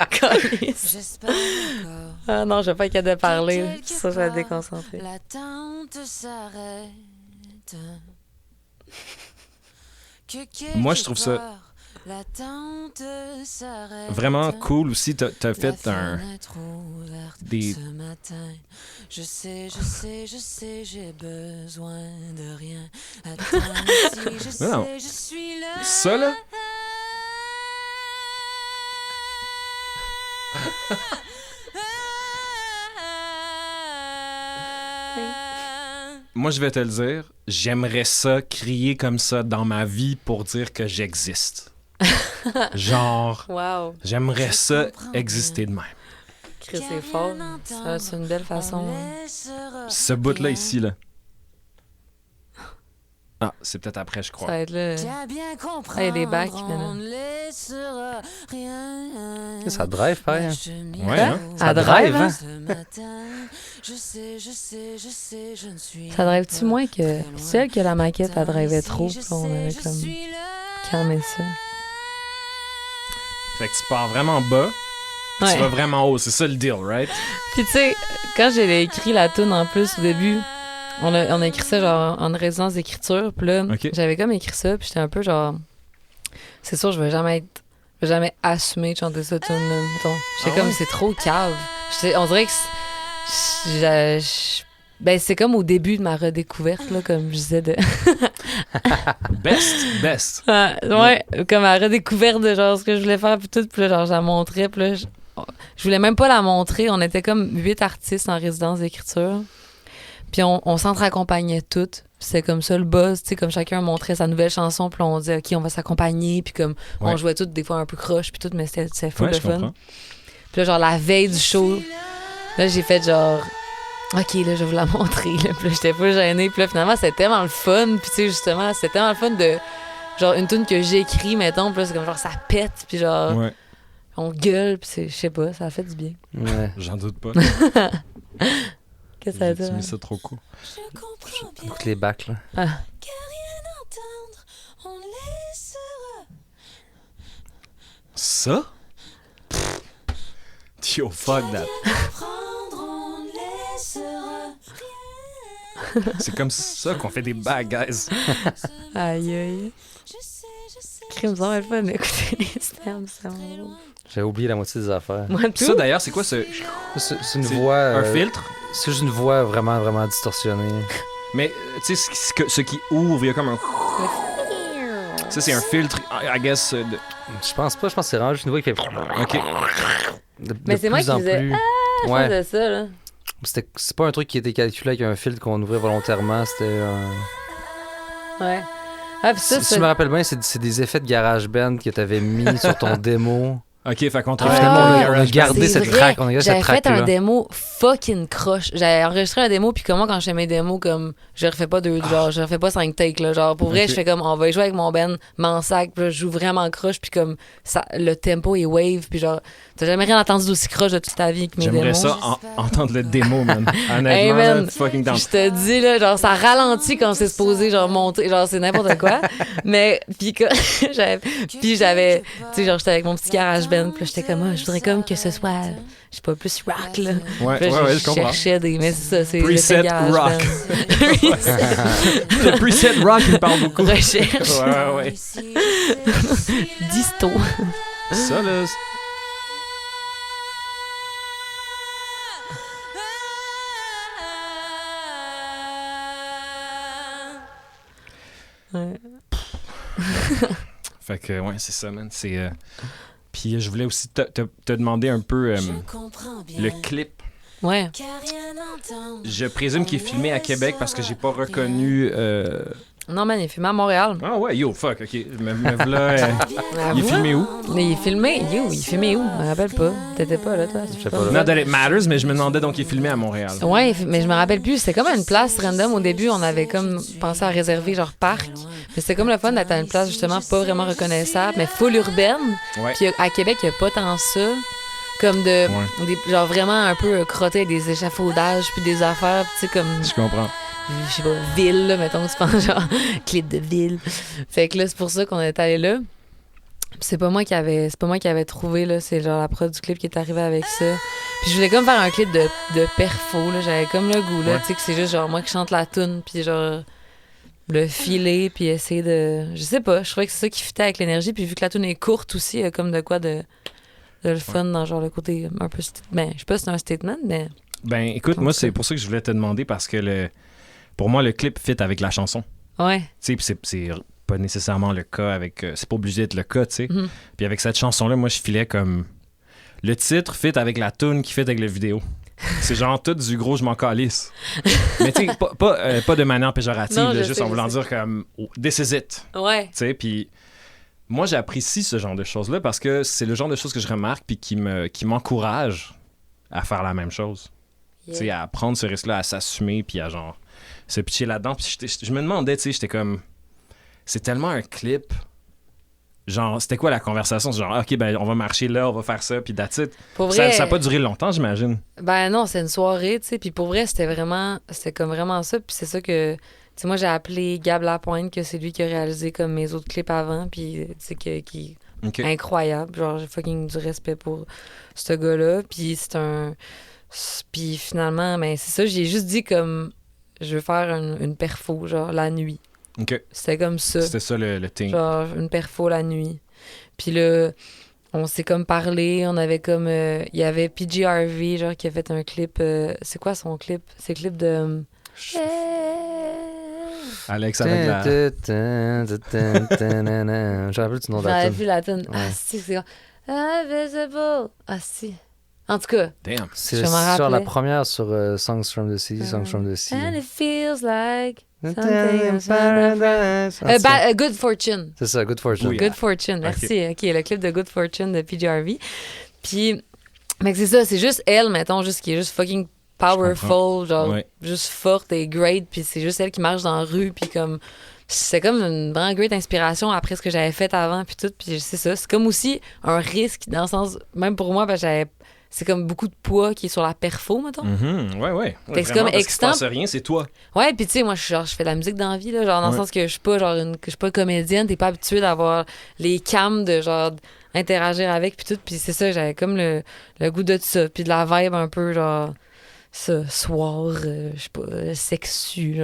Câlisse. J'espère encore Ah non, je vais pas être capable de parler. quelque Ça, je vais être part, déconcentrée. l'attente s'arrête. Que Moi, je trouve ça quelque part, l'attente s'arrête. vraiment cool aussi. T'as fait La un. fenêtre ouverte des- ce matin. Je sais, j'ai besoin de rien. Attends, si je Non. sais, je suis là. Ça, là? Moi, je vais te le dire. J'aimerais ça, crier comme ça dans ma vie pour dire que j'existe. Genre, Wow, j'aimerais Je ça comprends exister de même. Chris, c'est fort. C'est une belle façon. Ce bout-là ici, là. Ah, c'est peut-être après, je Ça crois. va être là. Tu as bien compris. Ah, il y a des bacs, on maintenant. ne laissera rien. Ça drive, pareil. hein. Ouais, hein? Ça drive, drive, hein? hein? Ce matin, je sais, je ne suis Ça drive-tu pas moins que très loin. celle que la maquette, elle drivait trop, Je puis on sais, avait je comme suis là. calmé ça. Fait que tu pars vraiment bas, puis Ouais. tu vas vraiment haut. C'est ça le deal, right? Puis tu sais, quand j'ai écrit la tune en plus au début, on a écrit ça genre en résidence d'écriture, puis là, Ok. j'avais comme écrit ça, puis j'étais un peu genre, c'est sûr, je vais jamais assumer de chanter ça tune là, mettons. J'étais Ah comme, ouais? c'est trop cave. On dirait que ben c'est comme au début de ma redécouverte là, comme je disais de Best. ouais, comme à la redécouverte de genre ce que je voulais faire puis tout, puis là genre je la montrais, puis là je voulais même pas la montrer, on était comme 8 artistes en résidence d'écriture. Puis on s'entre-accompagnait toutes. C'est comme ça le buzz, tu sais, comme chacun montrait sa nouvelle chanson, puis on disait OK, on va s'accompagner, puis comme Ouais. on jouait toutes des fois un peu croche puis tout, mais c'était full Ouais, de je fun. comprends. Puis là genre la veille du show, là j'ai fait genre OK, là, je vais vous la montrer. Là. Puis là, j'étais pas gênée. Puis là, finalement, c'était tellement le fun. Puis tu sais, justement, c'était tellement le fun de... Genre, une tune que j'ai écrit, mettons. Puis là, c'est comme genre, ça pète. Puis genre, Ouais, on gueule. Puis c'est, je sais pas, ça a fait du bien. Ouais. j'en doute pas. Qu'est-ce que ça J'ai dit? mis ça trop cool. Je comprends bien Écoute les bacs, là. Ah. qu'à rien entendre, on laissera. Ça? Yo, fuck that. Prendre, on laissera rien. C'est comme ça qu'on fait des bags, guys. Aïe, aïe. Je sais, Crime, ça va être fun d'écouter les stems. Ça va très loin. J'avais oublié la moitié des affaires. Moi, tout. Ça, d'ailleurs, c'est quoi ce... C'est une C'est voix... un filtre? C'est juste une voix vraiment, vraiment distorsionnée. Mais, tu sais, ce qui ouvre, il y a comme un... Ça, c'est un filtre, I guess, de... Je pense pas, je pense que c'est vraiment juste une voix qui fait... OK. Mais c'est moi qui faisais, Je Ouais, faisais ça, là. c'est pas un truc qui était calculé avec un filtre qu'on ouvrait volontairement, c'était... Ouais. Ah, puis ça, si je me rappelle bien, c'est des effets de GarageBand que t'avais mis sur ton démo. OK, fait qu'on Puis travaille finalement, dans le on a garage. gardé C'est cette vrai. track. On a gardé cette J'avais fait track-là. un démo fucking croche. J'avais enregistré un démo, puis comment quand je fais mes démos, comme je refais pas genre je refais pas 5 takes, là. Genre pour vrai, Ok. je fais comme on va y jouer avec mon Ben, m'en sac, puis là, je joue vraiment croche, puis comme ça, le tempo est wave, puis genre t'as jamais rien entendu d'aussi croche de toute ta vie que mes J'aimerais démos. ça entendre le démo, man. Honnêtement, Hey, man. là, fucking down. Je te dis là, genre ça ralentit quand c'est supposé genre monter, genre c'est n'importe quoi. Mais puis j'avais, tu sais genre j'étais avec mon petit garage band, puis là, j'étais comme je voudrais comme que ce soit, je sais pas, plus rock là. Ouais, Puis ouais, là, ouais, je je comprends. cherchais des, mais c'est ça, c'est Preset l'effet garage rock. band. Le preset rock, il me parle beaucoup. Recherche Ouais, ouais, disto. ouais. Ça, là... Ouais. Fait que, ouais, c'est ça, man. C'est... Puis je voulais aussi te demander un peu Je comprends bien le clip. Ouais. qu'à rien entendre. Je présume qu'il est filmé à Québec parce que j'ai pas reconnu... Non man, il est filmé à Montréal. Ah ouais, yo, fuck, OK. Me voilà, il est Avoue. filmé où? Mais il est filmé, il est filmé où? Je me rappelle pas. T'étais pas là, toi? sais pas, là. Not that it matters, mais je me demandais donc il est filmé à Montréal. Ouais, mais je me rappelle plus. C'était comme une place random. Au début, on avait comme pensé à réserver genre parc. Mais c'était comme le fun d'être à une place justement pas vraiment reconnaissable, mais full urbaine. Ouais. Puis à Québec, il n'y a pas tant ça. Comme de. Genre vraiment un peu crotté avec des échafaudages puis des affaires. Puis tu sais, comme. Je comprends. Je sais pas, ville, là, mettons, tu penses genre clip de ville. Fait que là, c'est pour ça qu'on est allé là. Puis c'est pas moi qui avait trouvé, là, c'est genre la prod du clip qui est arrivée avec ça. Puis je voulais comme faire un clip de perfo, là, j'avais comme le goût, là, Ouais. tu sais, que c'est juste genre moi qui chante la toune, puis genre le filer, puis essayer de... Je sais pas, je trouvais que c'est ça qui fitait avec l'énergie, puis vu que la toune est courte aussi, il y a comme de quoi de le fun dans genre le côté un peu... Ben, je sais pas si c'est un statement, mais... Ben, écoute, moi, c'est pour ça que je voulais te demander parce que pour moi, le clip fit avec la chanson. Ouais. Tu sais, puis c'est pas nécessairement le cas avec... c'est pas obligé d'être le cas, tu sais. Mhm. Puis avec cette chanson-là, moi, je filais comme... Le titre fit avec la tune qui fit avec la vidéo. C'est genre tout du gros, je m'en calisse. Mais tu sais, pas de manière péjorative, Non, là, je juste sais, en je voulant sais. dire comme oh, this is it. Ouais. Tu sais, puis moi, j'apprécie ce genre de choses-là parce que c'est le genre de choses que je remarque puis qui m'encourage à faire la même chose. Tu sais, à prendre ce risque-là, à s'assumer puis à genre se pitcher là-dedans. Puis je me demandais, tu sais, j'étais comme... c'est tellement un clip. Genre, c'était quoi la conversation? Genre, OK, ben, on va marcher là, on va faire ça, puis that's it. Pour vrai, Ça n'a pas duré longtemps, j'imagine. Ben non, c'est une soirée, tu sais. Puis pour vrai, c'était comme vraiment ça. Puis c'est ça que, tu sais, moi, j'ai appelé Gab Lapointe, que c'est lui qui a réalisé comme mes autres clips avant. Puis, tu sais, qui OK. est incroyable. Genre, j'ai fucking du respect pour ce gars-là. Puis Puis finalement, ben c'est ça, j'ai juste dit comme, je veux faire une perfo, genre, la nuit. OK. C'était comme ça. C'était ça le thing. Genre, une perfo la nuit. Puis là, on s'est comme parlé, on avait comme... Il y avait PG Harvey, genre, qui a fait un clip... c'est quoi son clip? C'est le clip de... Alex avec la... J'ai appelé du nom de J'avais la vu la tune. Ah, si, c'est... Invisible. Ah, si. En tout cas. Damn. C'est Je m'en genre la rappelais. première sur Songs from the Sea, Songs from the Sea. And it feels like... In something paradise. Good Fortune. C'est ça, Good Fortune. Oui. Good Fortune, merci. OK, le clip de Good Fortune de PJ Harvey. Puis, mais c'est ça, c'est juste elle, mettons, juste qui est juste fucking powerful, genre, Ouais. juste forte et great, puis c'est juste elle qui marche dans la rue, puis comme... C'est comme une vraiment great inspiration après ce que j'avais fait avant, puis tout, puis c'est ça. C'est comme aussi un risque, dans le sens... Même pour moi, parce que j'avais... C'est comme beaucoup de poids qui est sur la perfo, mettons. Ouais. Fait que c'est Vraiment, comme parce qu'il se extant. passe rien, c'est toi. Ouais, puis tu sais, moi, je fais de la musique dans la vie, là, genre, dans le Ouais. sens que je suis pas, genre, que je suis pas comédienne, t'es pas habitué d'avoir les cams de, genre, interagir avec, puis tout, puis c'est ça, j'avais comme le goût de ça, puis de la vibe un peu, genre, ça, soir, je sais pas, sexu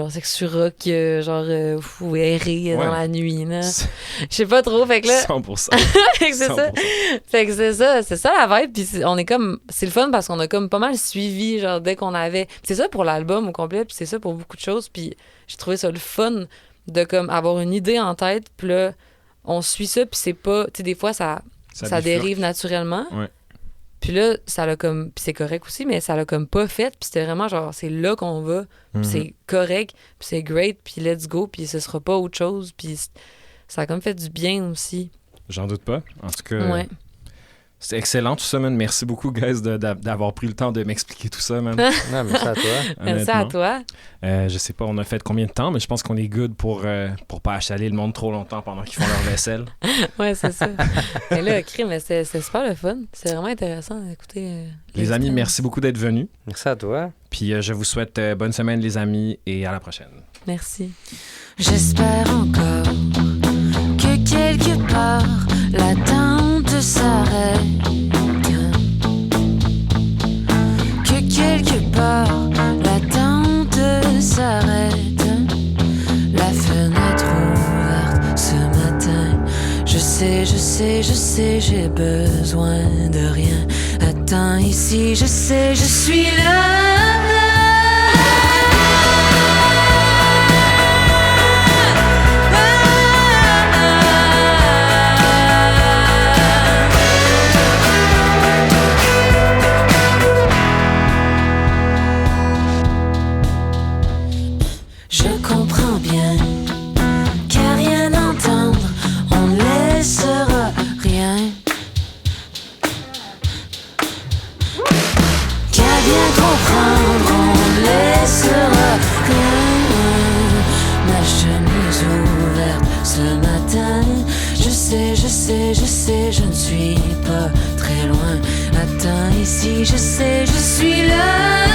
rock, genre, fou, erré Ouais. dans la nuit, là. Je sais pas trop, fait que là... 100%. Fait que c'est ça. 100%. Fait que c'est ça la vibe, puis on est comme, c'est le fun parce qu'on a comme pas mal suivi, genre, dès qu'on avait... Puis c'est ça pour l'album au complet, puis c'est ça pour beaucoup de choses, puis j'ai trouvé ça le fun de, comme, avoir une idée en tête, puis là, on suit ça, puis c'est pas... Tu sais, des fois, ça bifurque. dérive naturellement. Ouais. Puis là, ça l'a comme... Puis c'est correct aussi, mais ça l'a comme pas fait, puis c'était vraiment genre, c'est là qu'on va, puis c'est correct, puis c'est great, puis let's go, puis ce sera pas autre chose, puis ça a comme fait du bien aussi. J'en doute pas. En tout cas, Ouais. c'est excellent tout ça, man. Merci beaucoup, guys, d'avoir pris le temps de m'expliquer tout ça, man. Ouais, merci à toi. Merci à Honnêtement. toi. Je sais pas, on a fait combien de temps, mais je pense qu'on est good pour pas achaler le monde trop longtemps pendant qu'ils font leur vaisselle. Ouais, c'est ça. Mais là, crime, mais c'est super le fun. C'est vraiment intéressant d'écouter. Les amis, merci beaucoup d'être venus. Merci à toi. Puis je vous souhaite bonne semaine, les amis, et à la prochaine. Merci. J'espère encore que quelque part l'attente s'arrête. Que quelque part l'attente s'arrête. La fenêtre ouverte ce matin. Je sais, j'ai besoin de rien. Attends ici, je sais, je suis là. Je comprends bien qu'à rien entendre, on ne laissera rien. Qu'à bien comprendre, on ne laissera rien. Ma chemise ouverte ce matin. Je sais, je ne suis pas très loin. Attends ici, je sais, je suis là.